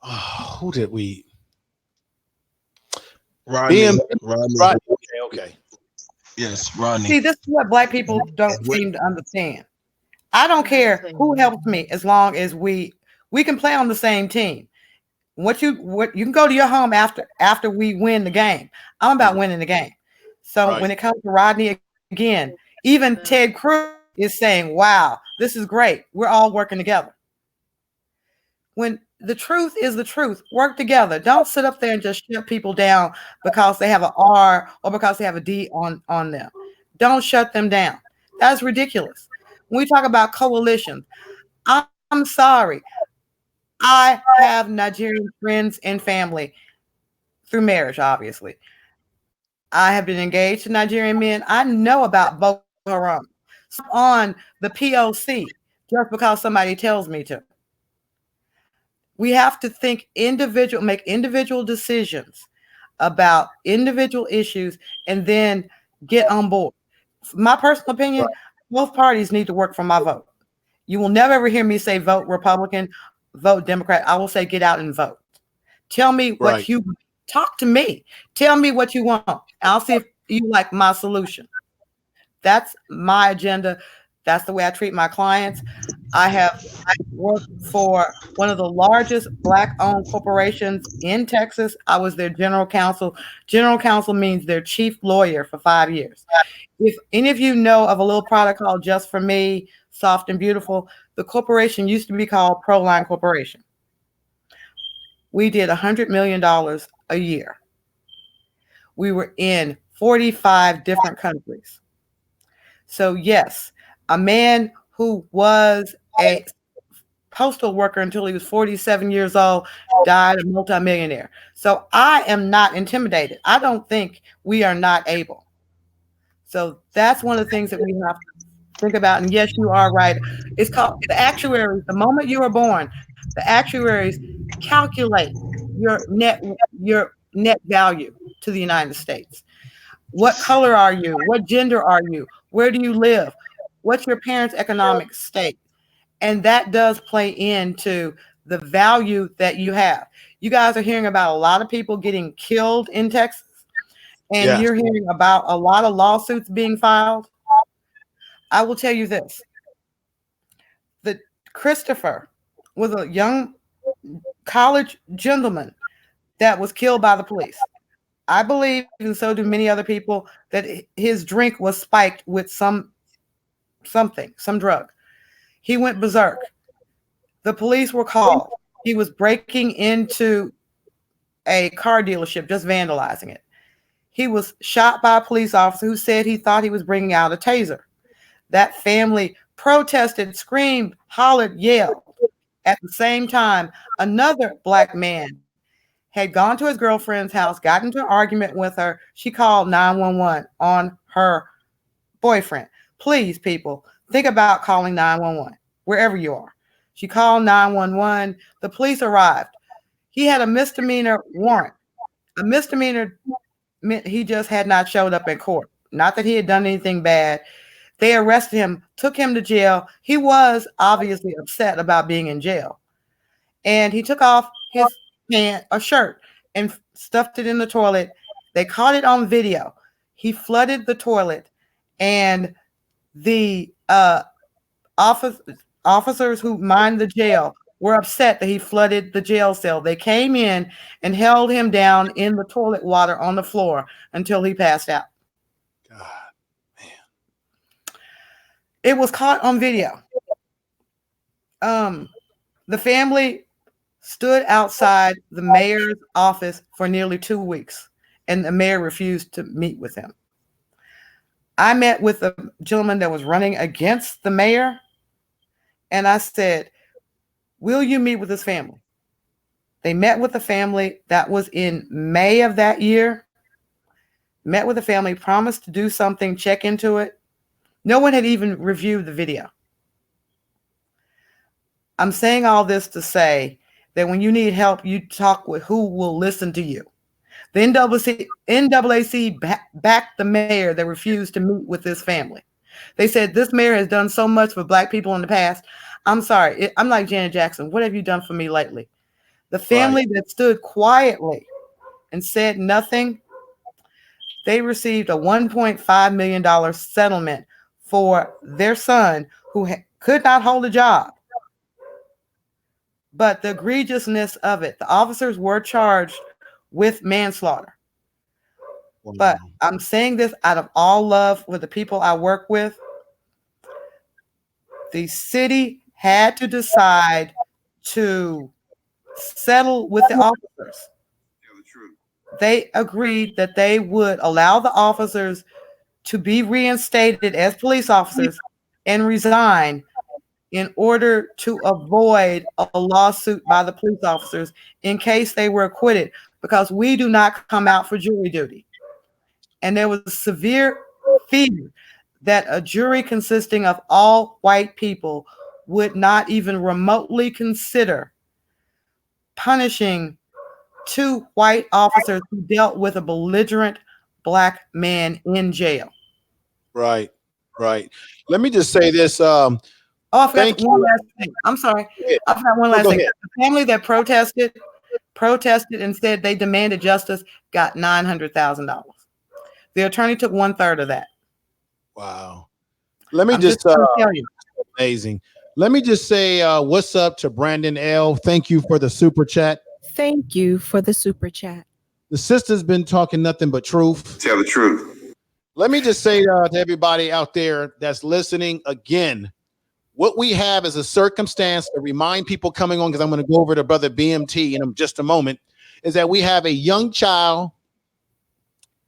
Oh, who did we? Rodney. Okay. Yes, Rodney. See, this is what Black people don't seem to understand. I don't care who helps me as long as we can play on the same team. What you can go to your home after we win the game. I'm about winning the game. So when it comes to Rodney again, even Ted Cruz is saying, wow, this is great. We're all working together. When the truth is the truth, work together. Don't sit up there and just shut people down because they have an R or because they have a D on them. Don't shut them down. That's ridiculous. When we talk about coalitions, I'm sorry. I have Nigerian friends and family through marriage, obviously. I have been engaged to Nigerian men. I know about Boko Haram. So on the POC just because somebody tells me to. We have to make individual decisions about individual issues and then get on board. My personal opinion, both parties need to work for my vote. You will never ever hear me say vote Republican, vote Democrat. I will say get out and vote. Tell me what you talk to me. Tell me what you want. I'll see if you like my solution. That's my agenda. That's the way I treat my clients. I worked for one of the largest Black-owned corporations in Texas. I was their general counsel. General counsel means their chief lawyer for 5 years. If any of you know of a little product called Just For Me, Soft and Beautiful, the corporation used to be called Proline Corporation. We did $100 million a year. We were in 45 different countries. So yes, a man who was a postal worker until he was 47 years old died a multimillionaire. So I am not intimidated. I don't think we are not able. So that's one of the things that we have to think about. And yes, you are right. It's called the actuaries. The moment you are born, the actuaries calculate your net value to the United States. What color are you? What gender are you? Where do you live? What's your parents' economic state? And that does play into the value that you have. You guys are hearing about a lot of people getting killed in Texas, and Yeah. you're hearing about a lot of lawsuits being filed. I will tell you this. That Christopher was a young college gentleman that was killed by the police. I believe, and so do many other people, that his drink was spiked with some drug. He went berserk. The police were called. He was breaking into a car dealership, just vandalizing it. He was shot by a police officer who said he thought he was bringing out a taser. That family protested, screamed, hollered, yelled. At the same time, another black man had gone to his girlfriend's house, got into an argument with her. She called 911 on her boyfriend. Please, people, think about calling 911 wherever you are. She called 911. The police arrived. He had a misdemeanor warrant. A misdemeanor meant he just had not showed up in court. Not that he had done anything bad. They arrested him, took him to jail. He was obviously upset about being in jail. And he took off his shirt and stuffed it in the toilet. They caught it on video. He flooded the toilet, and the officers who mined the jail were upset that he flooded the jail cell. They came in and held him down in the toilet water on the floor until he passed out. God, man. It was caught on video. The family stood outside the mayor's office for nearly 2 weeks, and the mayor refused to meet with him. I met with a gentleman that was running against the mayor, and I said, will you meet with his family? They met with the family. That was in May of that year. Met with the family, promised to do something, check into it. No one had even reviewed the video. I'm saying all this to say that when you need help, you talk with who will listen to you. The NAAC backed the mayor that refused to meet with this family. They said, this mayor has done so much for Black people in the past. I'm sorry. I'm like Janet Jackson. What have you done for me lately? The family that stood quietly and said nothing, they received a $1.5 million settlement for their son who could not hold a job. But the egregiousness of it, the officers were charged with manslaughter. Wow. But I'm saying this out of all love with the people I work with. The city had to decide to settle with the officers. They agreed that they would allow the officers to be reinstated as police officers and resign in order to avoid a lawsuit by the police officers in case they were acquitted, because we do not come out for jury duty. And there was severe fear that a jury consisting of all white people would not even remotely consider punishing 2 white officers who dealt with a belligerent Black man in jail. Right. Let me just say this. I forgot one last thing. I'm sorry. I forgot one last thing. The family that protested and said they demanded justice got $900,000. The attorney took 1/3 of that. Wow. Let me just tell you. Amazing. Let me just say what's up to Brandon L. Thank you for the super chat. Thank you for the super chat. The sister's been talking nothing but truth. Tell the truth. Let me just say to everybody out there that's listening again, what we have is a circumstance to remind people coming on, because I'm going to go over to Brother BMT in just a moment, is that we have a young child,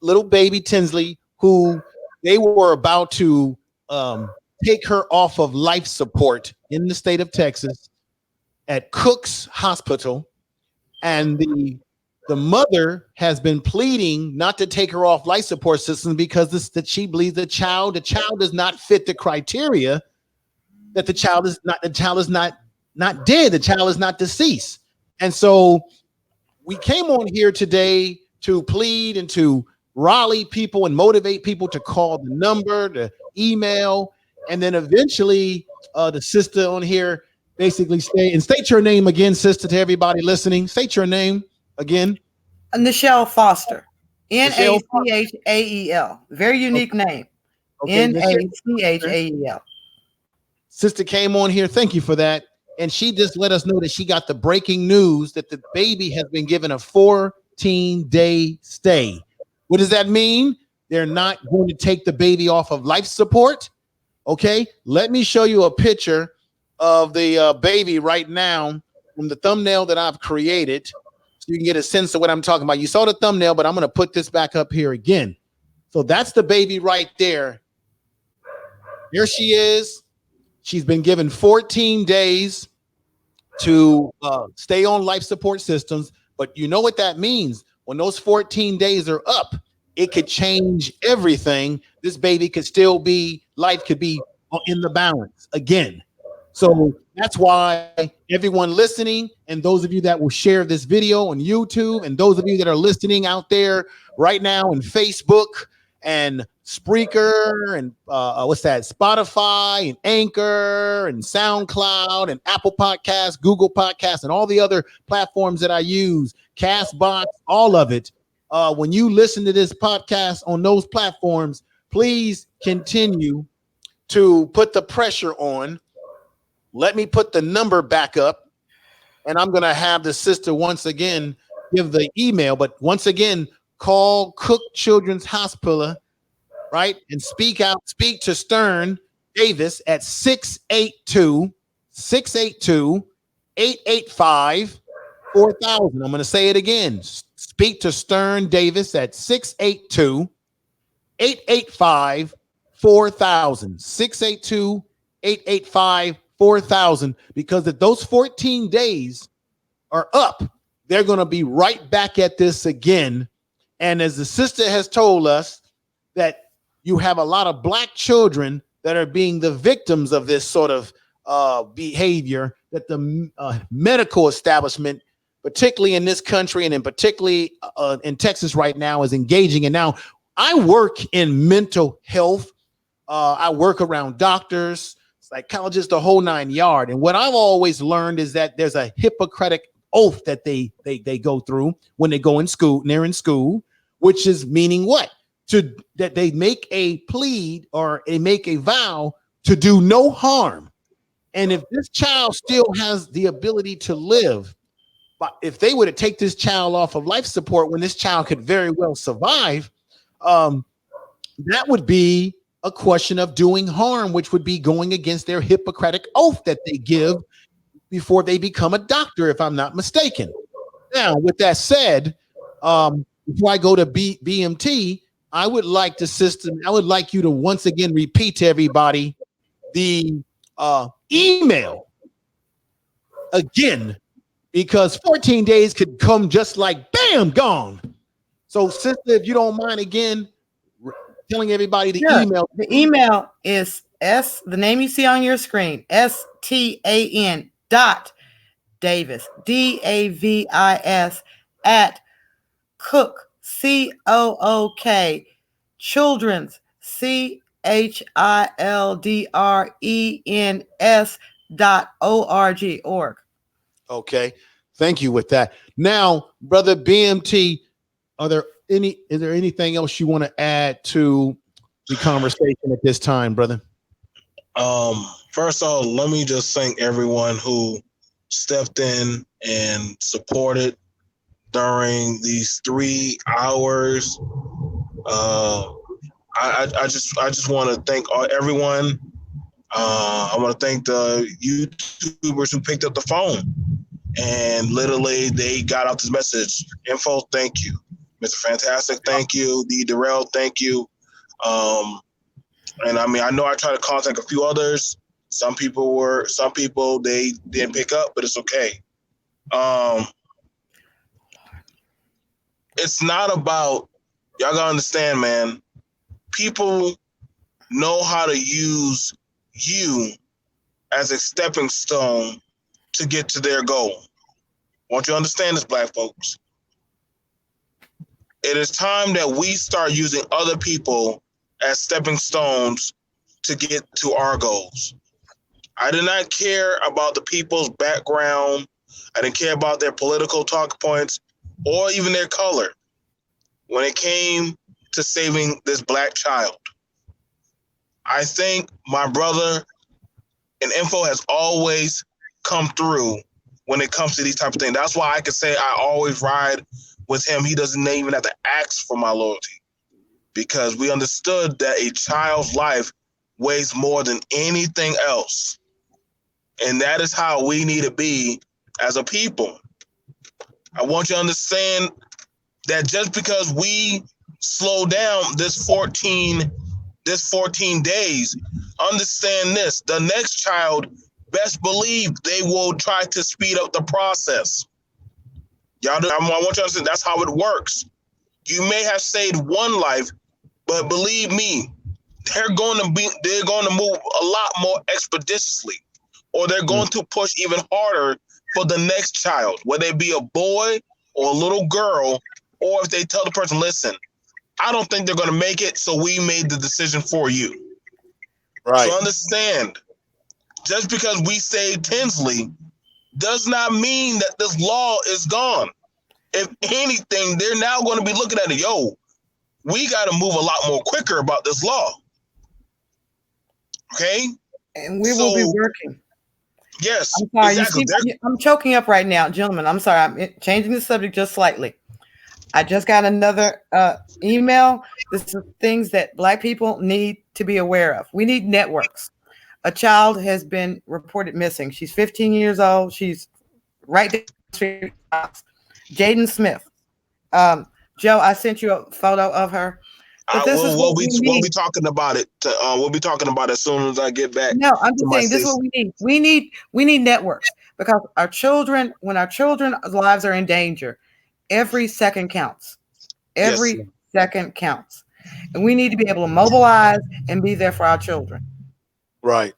little baby Tinsley, who they were about to take her off of life support in the state of Texas at Cook's Hospital. And the The mother has been pleading not to take her off life support system because that she believes the child does not fit the criteria, that the child is not dead, the child is not deceased. And so we came on here today to plead and to rally people and motivate people to call the number, the email, and then eventually the sister on here basically state your name again, sister, to everybody listening. State your name again. Nichelle Foster. Nachael. Very unique name. Okay, Nachael. Sister came on here. Thank you for that. And she just let us know that she got the breaking news that the baby has been given a 14-day stay. What does that mean? They're not going to take the baby off of life support. Okay, let me show you a picture of the baby right now from the thumbnail that I've created so you can get a sense of what I'm talking about. You saw the thumbnail, but I'm going to put this back up here again. So that's the baby right there. Here she is. She's been given 14 days to stay on life support systems. But you know what that means? When those 14 days are up, it could change everything. This baby could still be, life could be in the balance again. So that's why everyone listening, and those of you that will share this video on YouTube, and those of you that are listening out there right now in Facebook and Spreaker and Spotify and Anchor and SoundCloud and Apple Podcasts, Google Podcasts, and all the other platforms that I use, Castbox, all of it. When you listen to this podcast on those platforms, please continue to put the pressure on. Let me put the number back up, and I'm going to have the sister once again give the email. But once again, call Cook Children's Hospital, right? And speak to Stern Davis at 682-885-4000. I'm going to say it again. Speak to Stern Davis at 682-885-4000. 682-885-4000. Because if those 14 days are up, they're going to be right back at this again. And as the sister has told us, that you have a lot of Black children that are being the victims of this sort of behavior that the medical establishment, particularly in this country and in particularly in Texas right now, is engaging in. Now, I work in mental health. I work around doctors, psychologists, the whole nine yard. And what I've always learned is that there's a Hippocratic oath that they go through when they go in school, and they're in school, which is meaning what? That they make a plea or they make a vow to do no harm. And if this child still has the ability to live, but if they were to take this child off of life support when this child could very well survive, that would be a question of doing harm, which would be going against their Hippocratic oath that they give before they become a doctor, if I'm not mistaken. Now, with that said, before I go to BMT, I would like you to once again repeat to everybody the email again, because 14 days could come just like bam, gone. So, sister, if you don't mind again telling everybody the email. The email is the name you see on your screen, STAN Davis, DAVIS at Cook, COOK, Children's, CHILDRENS.org. Okay, thank you with that. Now, brother BMT, is there anything else you want to add to the conversation at this time, brother? First of all, let me just thank everyone who stepped in and supported during these 3 hours. I just want to thank everyone. I want to thank the YouTubers who picked up the phone and literally they got out this message. Info, thank you. Mr. Fantastic, thank you. D. Darrell, thank you. And I mean, I know I tried to contact a few others. Some people they didn't pick up, but it's okay. it's not about, y'all gotta understand, man. People know how to use you as a stepping stone to get to their goal. Won't you understand this, black folks? It is time that we start using other people as stepping stones to get to our goals. I did not care about the people's background. I didn't care about their political talk points or even their color when it came to saving this black child. I think my brother and Info has always come through when it comes to these type of things. That's why I can say I always ride with him. He doesn't even have to ask for my loyalty, because we understood that a child's life weighs more than anything else. And that is how we need to be as a people. I want you to understand that just because we slow down this 14 days, understand this: the next child, best believe they will try to speed up the process. Y'all, I want you to understand that's how it works. You may have saved one life, but believe me, they're going to move a lot more expeditiously, or they're going to push even harder for the next child, whether it be a boy or a little girl, or if they tell the person, listen, I don't think they're going to make it, so we made the decision for you. Right. So understand, just because we saved Tinsley does not mean that this law is gone. If anything, they're now going to be looking at it, yo, we got to move a lot more quicker about this law. Okay? And we will be working. Yes, I'm sorry, exactly. you see, I'm choking up right now, gentlemen. I'm sorry. I'm changing the subject just slightly. I just got another email. This is things that black people need to be aware of. We need networks. A child has been reported missing. She's 15 years old. She's right down the street. Jaden Smith. Joe, I sent you a photo of her. But this is what we need. We'll be talking about it. We'll be talking about it as soon as I get back. No, I'm just saying this is what we need. We need networks, because our children, when our children's lives are in danger, every second counts. Every second counts. And we need to be able to mobilize and be there for our children. Right.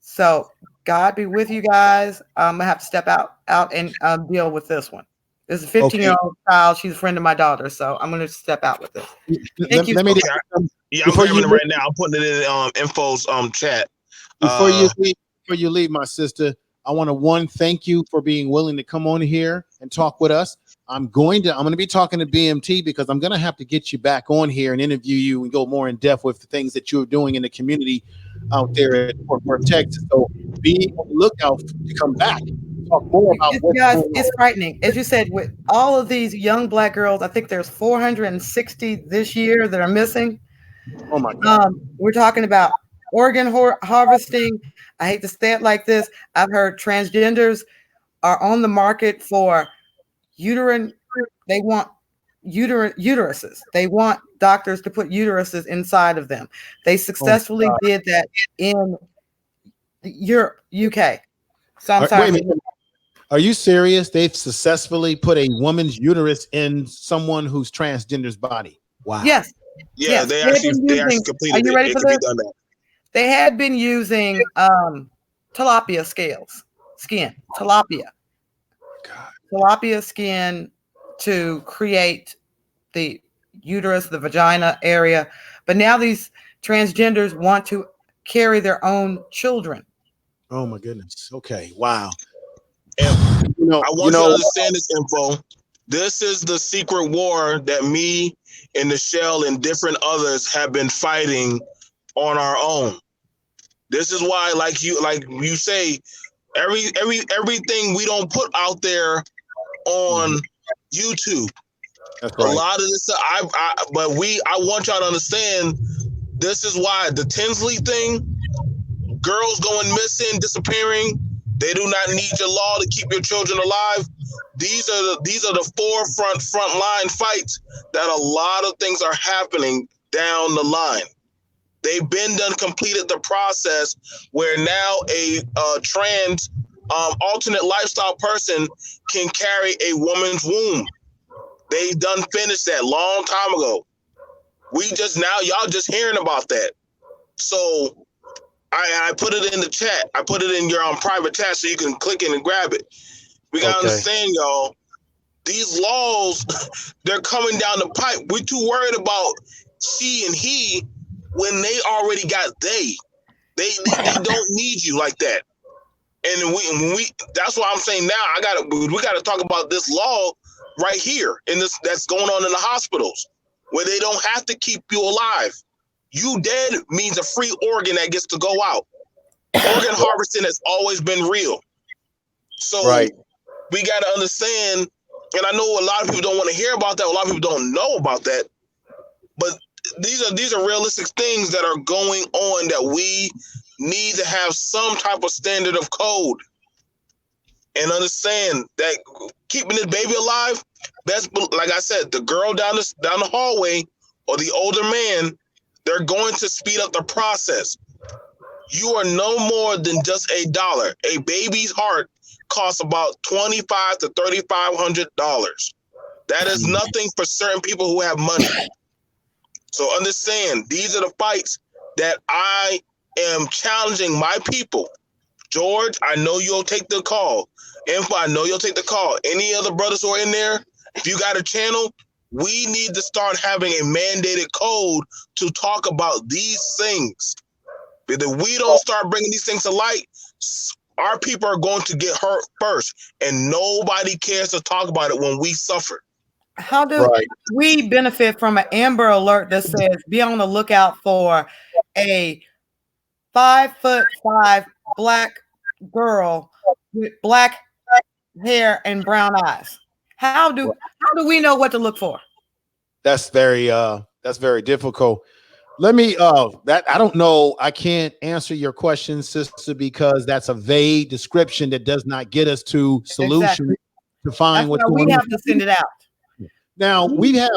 So God be with you guys. I'm gonna have to step out and deal with this one. This is a 15-year-old child. She's a friend of my daughter, so I'm gonna step out with this. Thank you. I'm grabbing it right now. I'm putting it in Info's chat. Before you leave, my sister, I want to thank you for being willing to come on here and talk with us. I'm going to be talking to BMT, because I'm going to have to get you back on here and interview you and go more in depth with the things that you're doing in the community out there at Fort Worth, Texas. So be on the lookout to come back. Talk more about guys, it's frightening. As you said, with all of these young black girls, I think there's 460 this year that are missing. Oh my God. We're talking about organ harvesting. I hate to say it like this. I've heard transgenders are on the market for uterine. They want uteruses. They want doctors to put uteruses inside of them. They successfully did that in Europe, UK. So I'm sorry. Wait a minute. Are you serious? They've successfully put a woman's uterus in someone who's transgender's body. Wow. Yes. Yeah, yes. they actually completed it. Are you ready for this? That. They had been using tilapia skin. Tilapia skin to create the uterus, the vagina area. But now these transgenders want to carry their own children. Oh my goodness. Okay. Wow. And I want you to understand this, Info. This is the secret war that me and Nichelle and different others have been fighting on our own. This is why, like you say, everything we don't put out there on YouTube. That's right. A lot of this stuff, I want y'all to understand. This is why the Tinsley thing, girls going missing, disappearing. They do not need your law to keep your children alive. These are the front line fights that a lot of things are happening down the line. They've been completed the process where now a trans alternate lifestyle person can carry a woman's womb. They done finished that long time ago. Y'all just hearing about that. So I put it in the chat. I put it in your private chat so you can click it and grab it. We gotta understand, y'all. These laws, they're coming down the pipe. We're too worried about she and he when they already got they. They don't need you like that. And we that's why I'm saying now we gotta talk about this law right here in this that's going on in the hospitals where they don't have to keep you alive. You dead means a free organ that gets to go out. Organ harvesting has always been real. So we got to understand, and I know a lot of people don't want to hear about that. A lot of people don't know about that. But these are realistic things that are going on that we need to have some type of standard of code and understand that keeping this baby alive, that's like I said, the girl down the hallway or the older man, they're going to speed up the process. You are no more than just $1. A baby's heart costs about $2,500 to $3,500. That is nothing for certain people who have money. So understand, these are the fights that I am challenging my people. George, I know you'll take the call. Info, I know you'll take the call. Any other brothers who are in there, if you got a channel, we need to start having a mandated code to talk about these things. If we don't start bringing these things to light, our people are going to get hurt first, and nobody cares to talk about it when we suffer. How do we benefit from an Amber Alert that says be on the lookout for a 5'5" black girl with black hair and brown eyes? How do we know what to look for? That's very difficult. Let me that I don't know. I can't answer your question, sister, because that's a vague description that does not get us to solution to find what's going on. We have to send it out. Now we have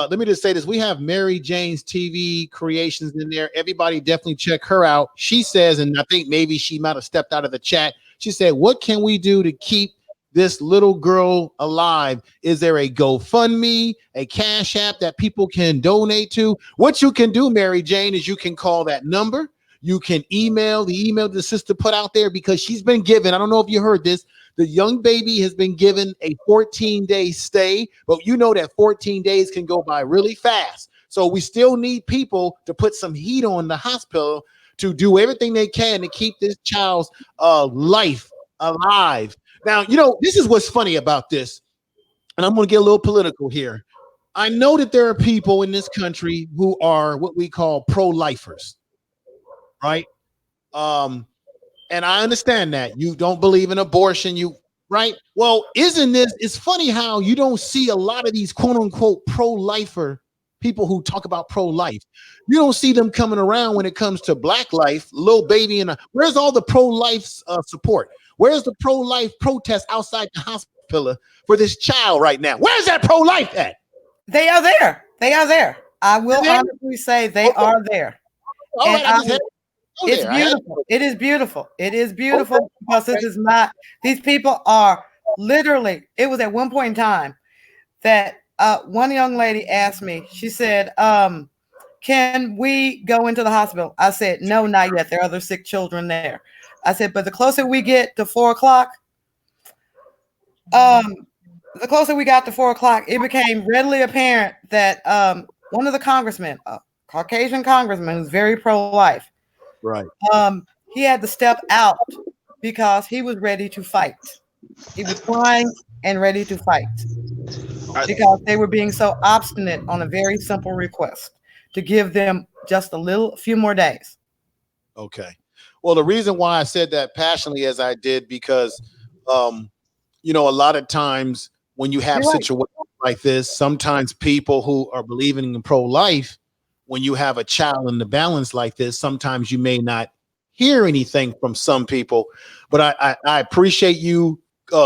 let me just say this. We have Mary Jane's TV creations in there. Everybody definitely check her out. She says, and I think maybe she might have stepped out of the chat. She said, what can we do to keep this little girl alive? Is there a GoFundMe, a Cash App that people can donate to? What you can do, Mary Jane, is you can call that number. You can email the sister put out there, because she's been given, I don't know if you heard this, the young baby has been given a 14-day stay, but you know that 14 days can go by really fast. So we still need people to put some heat on the hospital to do everything they can to keep this child's life alive. Now, you know, this is what's funny about this, and I'm going to get a little political here. I know that there are people in this country who are what we call pro-lifers, right? And I understand that you don't believe in abortion, right? Well, it's funny how you don't see a lot of these quote unquote pro-lifer people who talk about pro-life. You don't see them coming around when it comes to black life, little baby, where's all the pro-life support? Where's the pro-life protest outside the hospital for this child right now? Where's that pro-life at? They are there. They are there. I will honestly say they are there. All right, it's beautiful. It is beautiful. It is beautiful because this is not, these people are literally, it was at one point in time that one young lady asked me, she said, can we go into the hospital? I said, no, not yet. There are other sick children there. I said, but the closer we get to 4 o'clock, the closer we got to 4 o'clock, it became readily apparent that one of the congressmen, a Caucasian congressman who's very pro-life, right? He had to step out because he was ready to fight. He was crying and ready to fight because they were being so obstinate on a very simple request to give them just a few more days. Okay. Well, the reason why I said that passionately as I did, because, you know, a lot of times when you have situations like this, sometimes people who are believing in pro-life, when you have a child in the balance like this, sometimes you may not hear anything from some people. But I appreciate you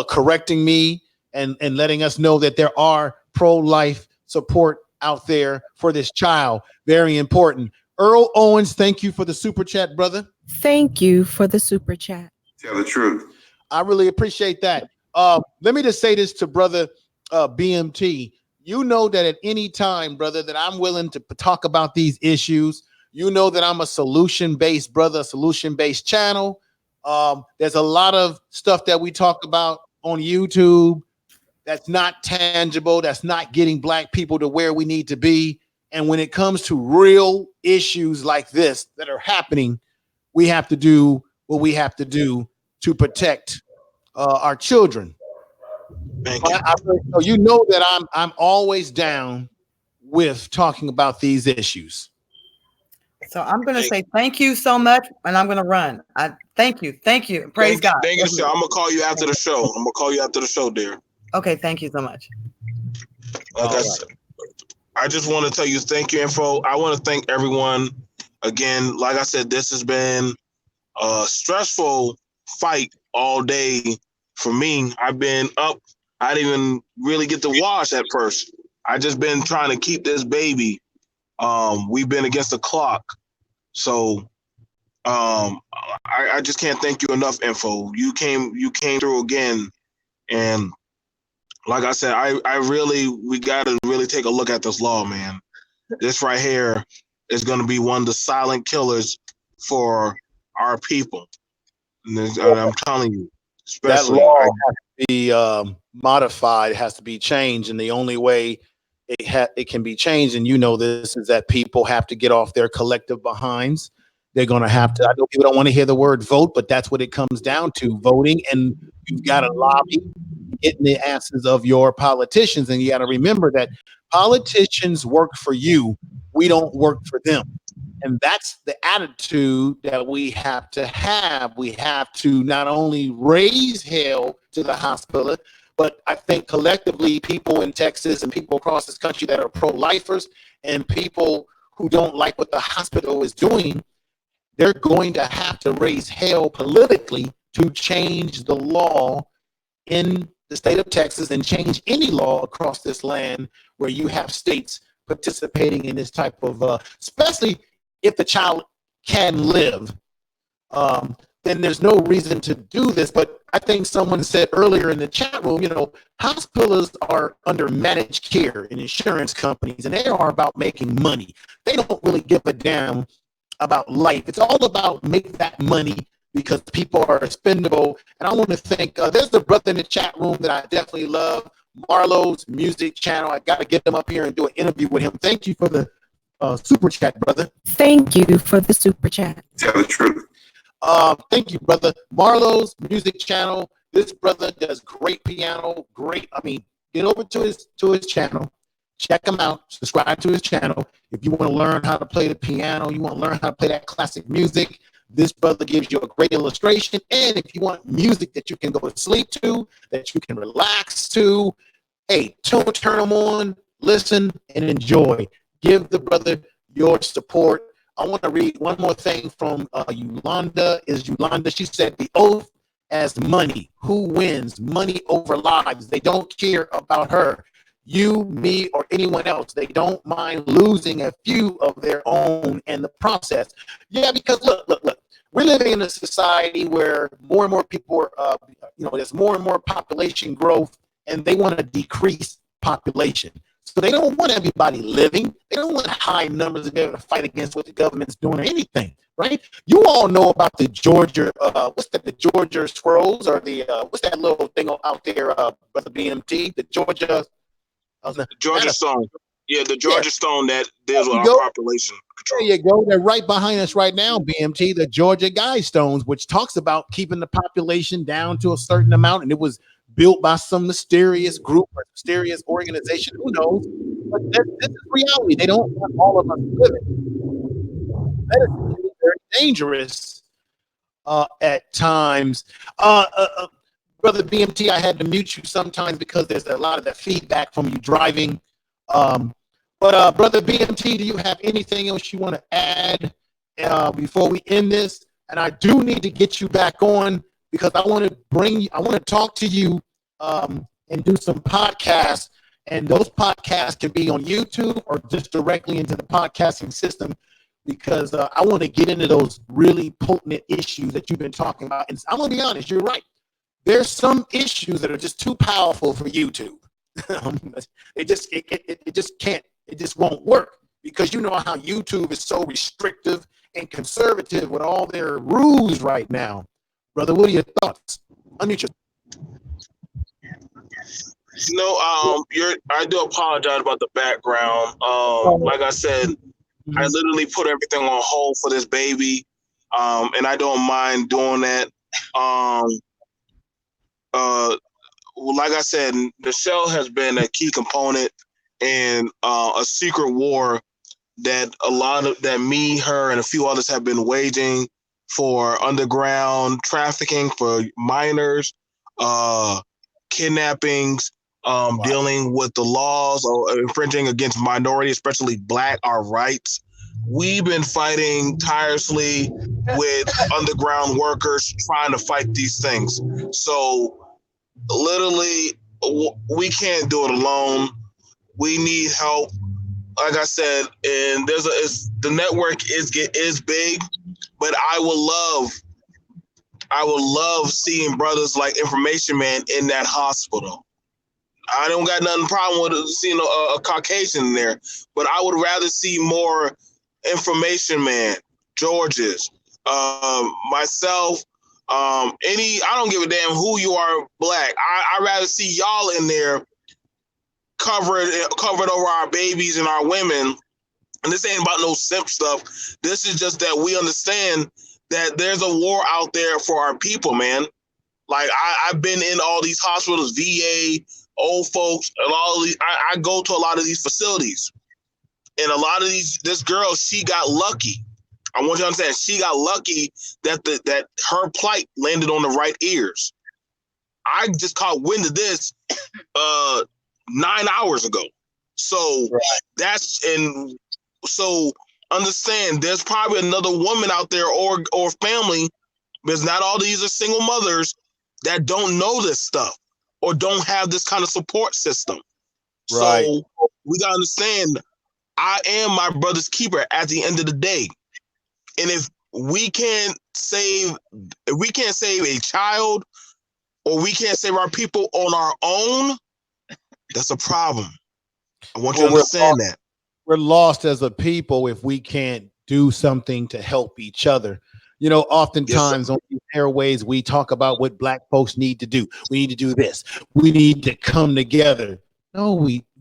correcting me and letting us know that there are pro-life support out there for this child. Very important. Earl Owens, thank you for the super chat, brother. Thank you for the super chat. Tell the truth. I really appreciate that. Let me just say this to brother BMT. You know that at any time, brother, that I'm willing to talk about these issues. You know that I'm a solution-based brother, solution-based channel. There's a lot of stuff that we talk about on YouTube that's not tangible, that's not getting black people to where we need to be. And when it comes to real issues like this that are happening, we have to do what we have to do to protect our children. Thank you. So you know that I'm always down with talking about these issues. So I'm going to say thank you so much, and I'm going to run. Thank you. Praise God. Thank you, sir. I'm gonna call you after the show. Dear. Okay, thank you so much. I just want to tell you thank you, Info. I want to thank everyone again. Like I said, this has been a stressful fight all day for me. I've been up. I didn't even really get to wash at first. I just been trying to keep this baby. We've been against the clock. So I just can't thank you enough, Info. You came through again. And like I said, we got to really take a look at this law, man. This right here is going to be one of the silent killers for our people. And I'm telling you, especially that law has to be modified, has to be changed. And the only way it can be changed, and you know this, is that people have to get off their collective behinds. They're going to have to, I know people don't want to hear the word vote, but that's what it comes down to, voting. And you've got to lobby, get in the asses of your politicians. And you got to remember that politicians work for you. We don't work for them. And that's the attitude that we have to have. We have to not only raise hell to the hospital, but I think collectively people in Texas and people across this country that are pro-lifers and people who don't like what the hospital is doing, they're going to have to raise hell politically to change the law in the state of Texas and change any law across this land where you have states participating in this type of, especially if the child can live, then there's no reason to do this. But I think someone said earlier in the chat room, hospitals are under managed care and insurance companies, and they are about making money. They don't really give a damn about life. It's all about make that money because people are expendable. And I want to thank, there's the brother in the chat room that I definitely love, Marlo's Music Channel. I got to get him up here and do an interview with him. Thank you for the super chat, brother. Thank you for the super chat. tell the truth. Thank you, brother. Marlo's Music Channel. This brother does great piano. Get over to his channel. Check him out. Subscribe to his channel. If you want to learn how to play the piano, you want to learn how to play that classic music, this brother gives you a great illustration. And if you want music that you can go to sleep to, that you can relax to, hey, turn them on, listen, and enjoy. Give the brother your support. I want to read one more thing from Yolanda. She said, the oath as money. Who wins? Money over lives. They don't care about her, you, me, or anyone else. They don't mind losing a few of their own in the process. Yeah, because look. We're living in a society where more and more people are, there's more and more population growth, and they want to decrease population. So they don't want everybody living. They don't want high numbers to be able to fight against what the government's doing or anything, right? You all know about the Georgia, the Georgia squirrels, or the, what's that little thing out there, Brother BMT, the Georgia Stone. Yeah, the Georgia Stone that deals with our population control. There you go. They're right behind us right now, BMT, the Georgia Guidestones, which talks about keeping the population down to a certain amount. And it was built by some mysterious group or mysterious organization. Who knows? But this is reality. They don't want all of us living. That is very dangerous at times. Brother BMT, I had to mute you sometimes because there's a lot of that feedback from you driving. But Brother BMT, do you have anything else you want to add before we end this? And I do need to get you back on because I want to talk to you and do some podcasts. And those podcasts can be on YouTube or just directly into the podcasting system because I want to get into those really potent issues that you've been talking about. And I'm going to be honest, you're right. There's some issues that are just too powerful for YouTube. it just can't, it just won't work, because you know how YouTube is so restrictive and conservative with all their rules right now. Brother, what are your thoughts? Unmute your. No, I do apologize about the background. Like I said, I literally put everything on hold for this baby, and I don't mind doing that. Like I said, Michelle has been a key component in a secret war that me, her, and a few others have been waging for underground trafficking for minors, kidnappings, dealing with the laws or infringing against minorities, especially Black, our rights. We've been fighting tirelessly with underground workers trying to fight these things. So literally, we can't do it alone. We need help. Like I said, and the network is big, but I would love seeing brothers like Information Man in that hospital. I don't got nothing problem with seeing a Caucasian in there, but I would rather see more Information Man, Georges, myself, I don't give a damn who you are, Black. I'd rather see y'all in there covered over our babies and our women. And this ain't about no simp stuff. This is just that we understand that there's a war out there for our people, man. Like I've been in all these hospitals, VA, old folks, and all of these. I go to a lot of these facilities, and a lot of this girl, she got lucky. I want you to understand, she got lucky that her plight landed on the right ears. I just caught wind of this 9 hours ago. So so understand, there's probably another woman out there or family, because not all these are single mothers that don't know this stuff or don't have this kind of support system. Right. So we gotta understand, I am my brother's keeper at the end of the day. And if we can't save a child, or we can't save our people on our own, that's a problem. I want you to understand that. We're lost as a people if we can't do something to help each other. You know, oftentimes on the airways, we talk about what Black folks need to do. We need to do this. We need to come together. No,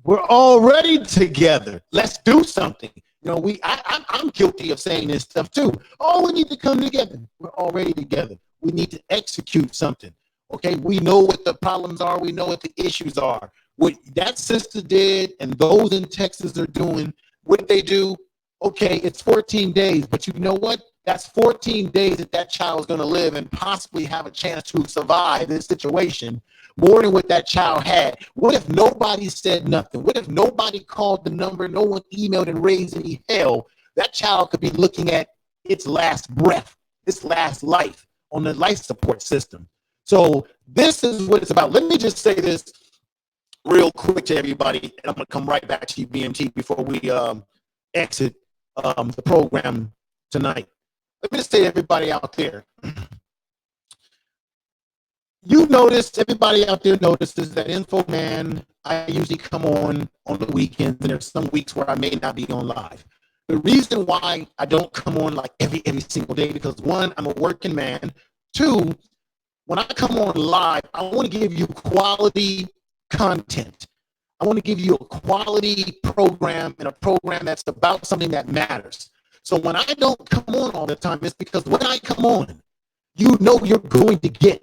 we're already together. Let's do something. You know, I'm guilty of saying this stuff too. Oh, we need to come together. We're already together. We need to execute something. Okay, we know what the problems are. We know what the issues are. What that sister did and those in Texas are doing, what they do, okay, it's 14 days. But you know what? That's 14 days that child is going to live and possibly have a chance to survive this situation more than what that child had. What if nobody said nothing? What if nobody called the number? No one emailed and raised any hell? That child could be looking at its last breath, its last life on the life support system. So this is what it's about. Let me just say this real quick to everybody, and I'm going to come right back to you, BMT, before we exit the program tonight. Let me just say to everybody out there, everybody out there notices that Info Man, I usually come on the weekends, and there's some weeks where I may not be on live. The reason why I don't come on like every single day, because one, I'm a working man. Two, when I come on live, I want to give you quality content. I want to give you a quality program, and a program that's about something that matters. So when I don't come on all the time, it's because when I come on, you know you're going to get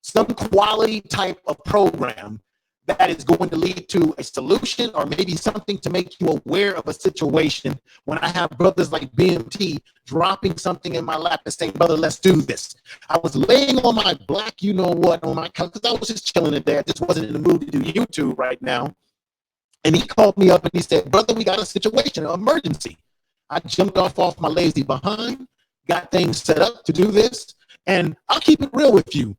some quality type of program that is going to lead to a solution, or maybe something to make you aware of a situation. When I have brothers like BMT dropping something in my lap and saying, brother, let's do this. I was laying on my black, you know what, on my couch, because I was just chilling in there. I just wasn't in the mood to do YouTube right now. And he called me up and he said, brother, we got a situation, an emergency. I jumped off my lazy behind, got things set up to do this. And I'll keep it real with you.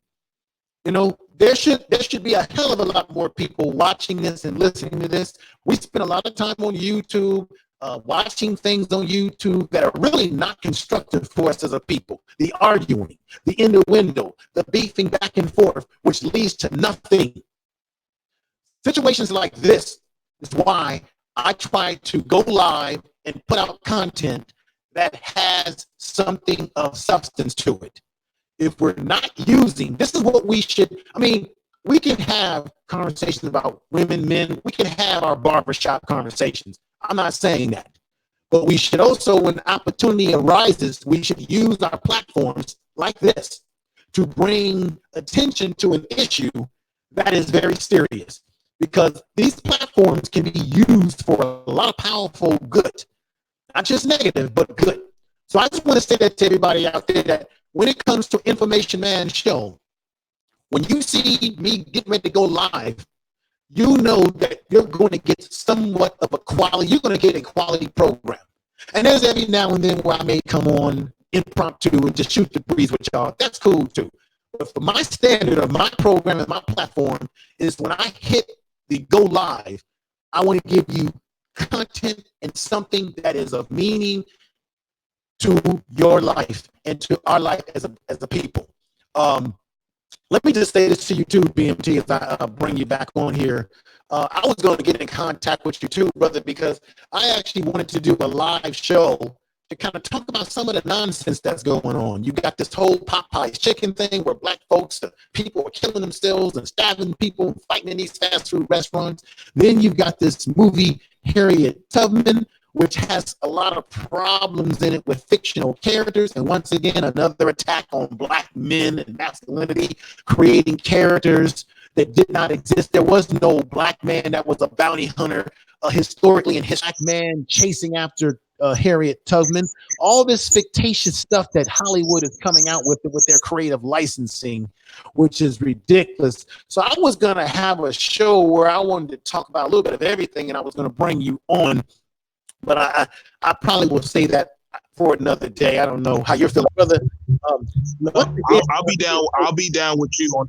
You know, there should be a hell of a lot more people watching this and listening to this. We spend a lot of time on YouTube, watching things on YouTube that are really not constructive for us as a people. The arguing, the innuendo, the beefing back and forth, which leads to nothing. situations like this is why I try to go live and put out content that has something of substance to it. If we're not using, this is what we should, I mean, we can have conversations about women, men, we can have our barbershop conversations. I'm not saying that. But we should also, when opportunity arises, we should use our platforms like this to bring attention to an issue that is very serious. Because these platforms can be used for a lot of powerful good, not just negative, but good. So I just want to say that to everybody out there that when it comes to Information Man Show, when you see me getting ready to go live, you know that you're going to get somewhat of a quality, you're going to get a quality program. And there's every now and then where I may come on impromptu and just shoot the breeze with y'all. That's cool too. But for my standard of my program and my platform is when I hit the go live, I want to give you content and something that is of meaning to your life and to our life as a people. Let me just say this to you too, BMT, as I bring you back on here. I was going to get in contact with you too, brother, because I actually wanted to do a live show to kind of talk about some of the nonsense that's going on. You got this whole Popeye's chicken thing where black folks, people are killing themselves and stabbing people and fighting in these fast food restaurants. Then you've got this movie, Harriet Tubman, which has a lot of problems in it with fictional characters. And once again, another attack on black men and masculinity, creating characters that did not exist. There was no black man that was a bounty hunter historically, and his black man chasing after Harriet Tubman. All this fictitious stuff that Hollywood is coming out with their creative licensing, which is ridiculous. So I was going to have a show where I wanted to talk about a little bit of everything, and I was going to bring you on. But I probably will say that for another day. I don't know how you're feeling, brother. I'll be down. I'll be down with you on.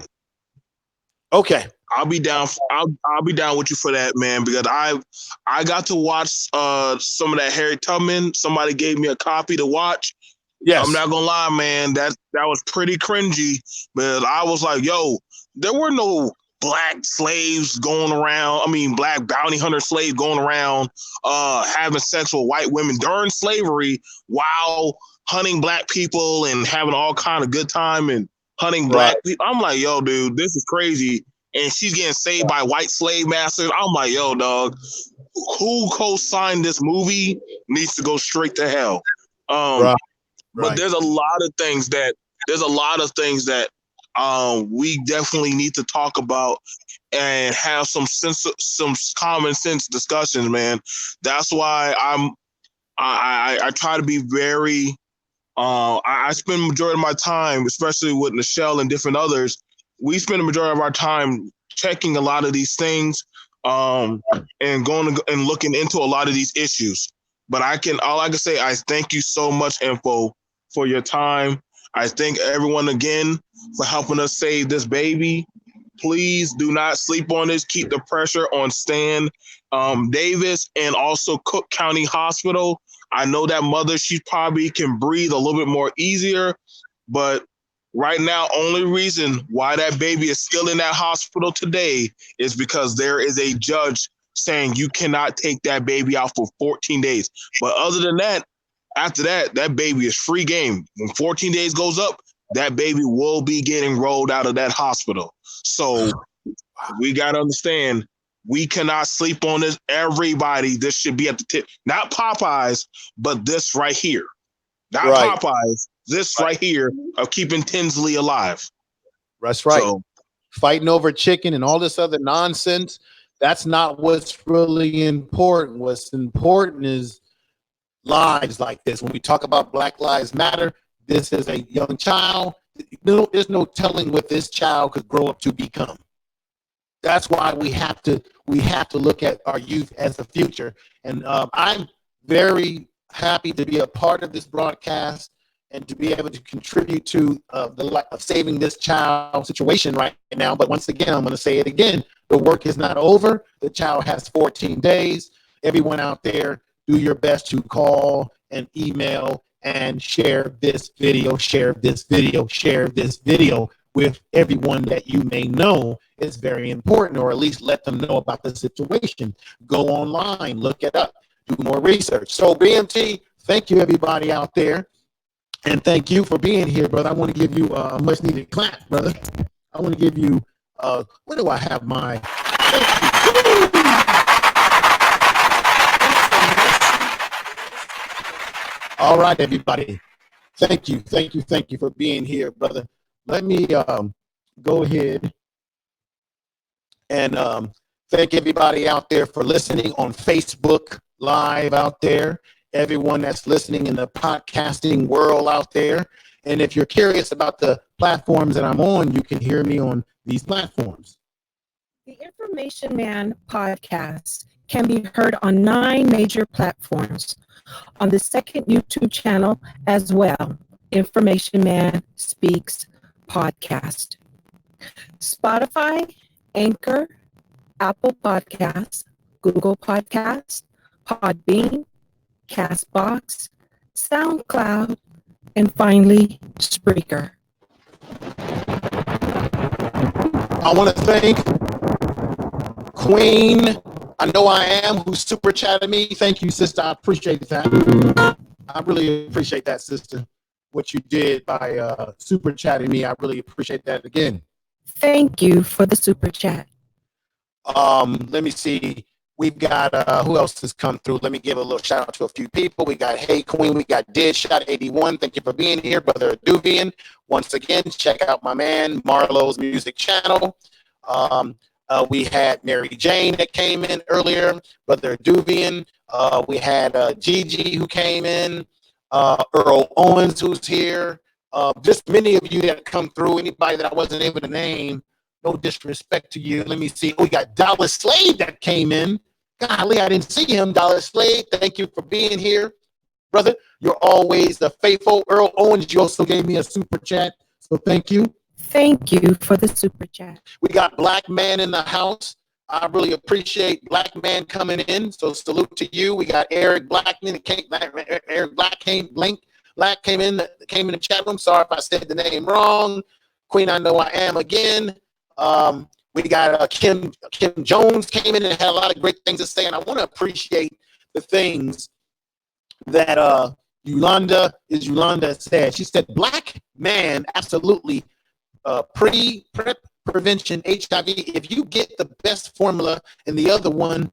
Okay. I'll be down. I'll be down with you for that, man. Because I got to watch some of that Harriet Tubman. Somebody gave me a copy to watch. Yes. I'm not gonna lie, man. That was pretty cringy. But I was like, yo, there were no black slaves going around. I mean, black bounty hunter slaves going around having sex with white women during slavery while hunting black people and having all kind of good time and hunting black people. I'm like, yo, dude, this is crazy. And she's getting saved by white slave masters. I'm like, yo, dog, who co-signed this movie needs to go straight to hell. But there's a lot of things that we definitely need to talk about and have some common sense discussions, man. That's why I try to be very. I spend the majority of my time, especially with Nichelle and different others. We spend the majority of our time checking a lot of these things, and going and looking into a lot of these issues. But all I can say, I thank you so much, Info, for your time. I thank everyone again for helping us save this baby. Please do not sleep on this. Keep the pressure on Stan Davis and also Cook County Hospital. I know that mother, she probably can breathe a little bit more easier, but right now, only reason why that baby is still in that hospital today is because there is a judge saying you cannot take that baby out for 14 days. But other than that, after that, that baby is free game. When 14 days goes up, that baby will be getting rolled out of that hospital. So we got to understand, we cannot sleep on this. Everybody, this should be at the tip. Not Popeyes, but this right here. Not Popeyes, this right here of keeping Tinsley alive. That's right. So, fighting over chicken and all this other nonsense, that's not what's really important. What's important is lives like this. When we talk about Black Lives Matter, this is a young child. There's no telling what this child could grow up to become. That's why we have to look at our youth as the future. And I'm very happy to be a part of this broadcast and to be able to contribute to the life of saving this child situation right now. But once again, I'm going to say it again. The work is not over. The child has 14 days. Everyone out there, do your best to call and email and share this video, share this video, share this video with everyone that you may know is very important, or at least let them know about the situation. Go online, look it up, do more research. So BMT, thank you everybody out there. And thank you for being here, brother. I want to give you a much needed clap, brother. I want to give you, where do I have my, all right, everybody. Thank you for being here, brother. Let me go ahead and thank everybody out there for listening on Facebook Live out there, everyone that's listening in the podcasting world out there. And if you're curious about the platforms that I'm on, you can hear me on these platforms. The Information Man podcast can be heard on 9 major platforms. On the second YouTube channel as well, Information Man Speaks Podcast. Spotify, Anchor, Apple Podcasts, Google Podcasts, Podbean, Castbox, SoundCloud, and finally, Spreaker. I want to thank Queen, I know I am, who super chatted me. Thank you, sister. I appreciate that. I really appreciate that, sister. What you did by super chatting me, I really appreciate that again. Thank you for the super chat. Let me see. We've got who else has come through? Let me give a little shout out to a few people. We got Hey Queen, we got Deadshot 81. Thank you for being here, Brother Duvian. Once again, check out my man Marlo's music channel. We had Mary Jane that came in earlier, Brother Duvian. We had Gigi who came in, Earl Owens who's here. Just many of you that come through. Anybody that I wasn't able to name, no disrespect to you. Let me see. We got Dollar Slade that came in. Golly, I didn't see him. Dollar Slade, thank you for being here, brother. You're always the faithful. Earl Owens, you also gave me a super chat, so thank you. Thank you for the super chat. We got Black Man in the house. I really appreciate Black Man coming in, so salute to you. We got Eric Blackman. Eric Black came in the chat room. Sorry if I said the name wrong. Queen, I know I am again. We got Kim Jones came in and had a lot of great things to say, and I want to appreciate the things that Yolanda said. She said, Black man, absolutely, prep prevention HIV. If you get the best formula and the other one,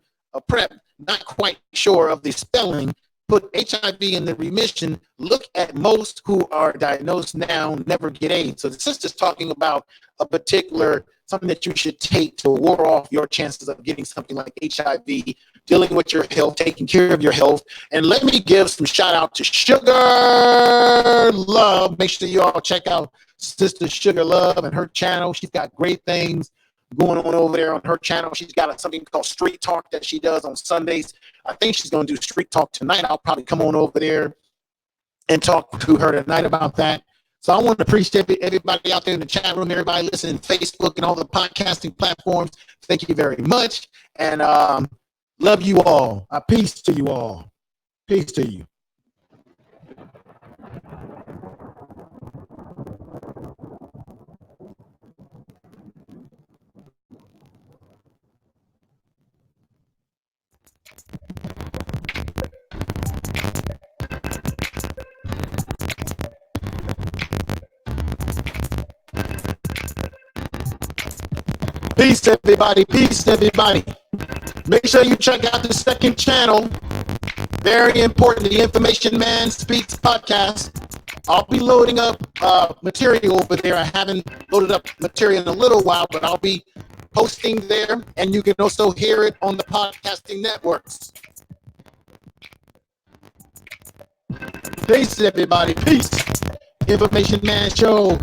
PrEP, not quite sure of the spelling, put HIV in the remission. Look at most who are diagnosed now never get AIDS. So the sister's talking about a particular something that you should take to ward off your chances of getting something like HIV, dealing with your health, taking care of your health. And let me give some shout out to Sugar Love. Make sure you all check out Sister Sugar Love and her channel. She's got great things going on over there on her channel. She's got something called Street Talk that she does on Sundays. I think she's going to do Street Talk tonight. I'll probably come on over there and talk to her tonight about that. So I want to appreciate everybody out there in the chat room, everybody listening to Facebook and all the podcasting platforms. Thank you very much. And love you all. Peace to you all. Peace to you. Peace, everybody. Peace, everybody. Make sure you check out the second channel. Very important, the Information Man Speaks podcast. I'll be loading up material over there. I haven't loaded up material in a little while, but I'll be posting there, and you can also hear it on the podcasting networks. Peace, everybody. Peace. Information Man Show.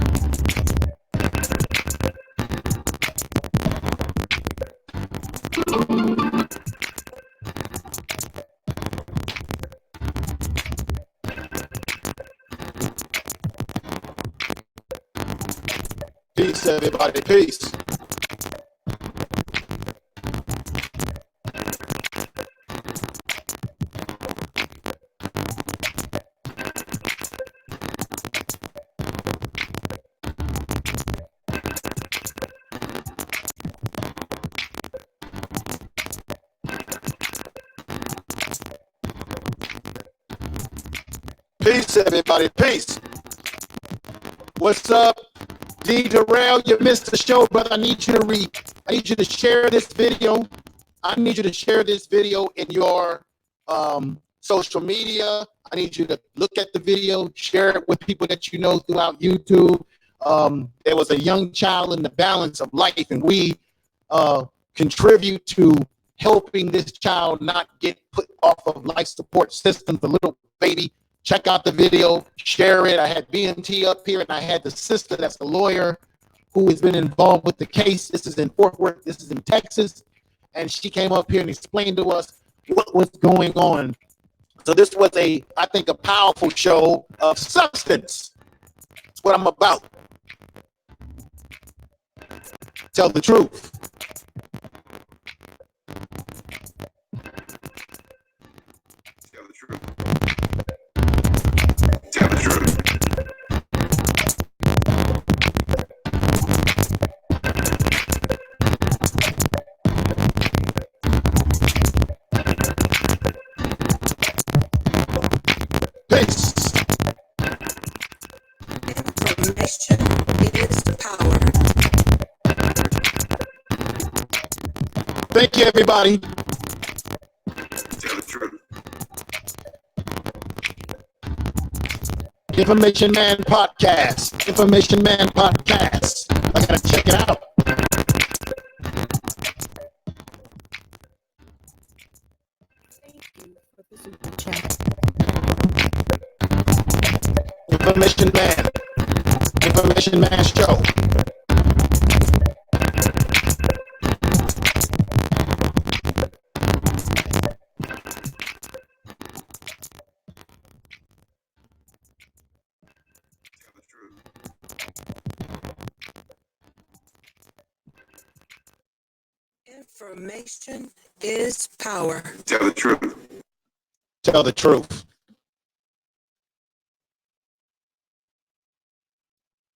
Peace, everybody. Peace. Peace, everybody. Peace. What's up? D. Darrell, you missed the show, brother. I need you to share this video. I need you to share this video in your social media. I need you to look at the video, share it with people that you know throughout YouTube. There was a young child in the balance of life, and we contribute to helping this child not get put off of life support systems, the little baby. Check out the video, share it. I had BMT up here, and I had the sister that's a lawyer who has been involved with the case. This is in Fort Worth. This is in Texas. And she came up here and explained to us what was going on. So this was I think, a powerful show of substance. That's what I'm about. Tell the truth. Tell the truth. Tell the truth. Peace. Information is power. Thank you, everybody. Tell the truth. Information Man Podcast. Information Man Podcast. I gotta check it out. Thank you for the super chat. Information Man. Information Man Show. Tell the truth. Information is power. Tell the truth. Tell the truth.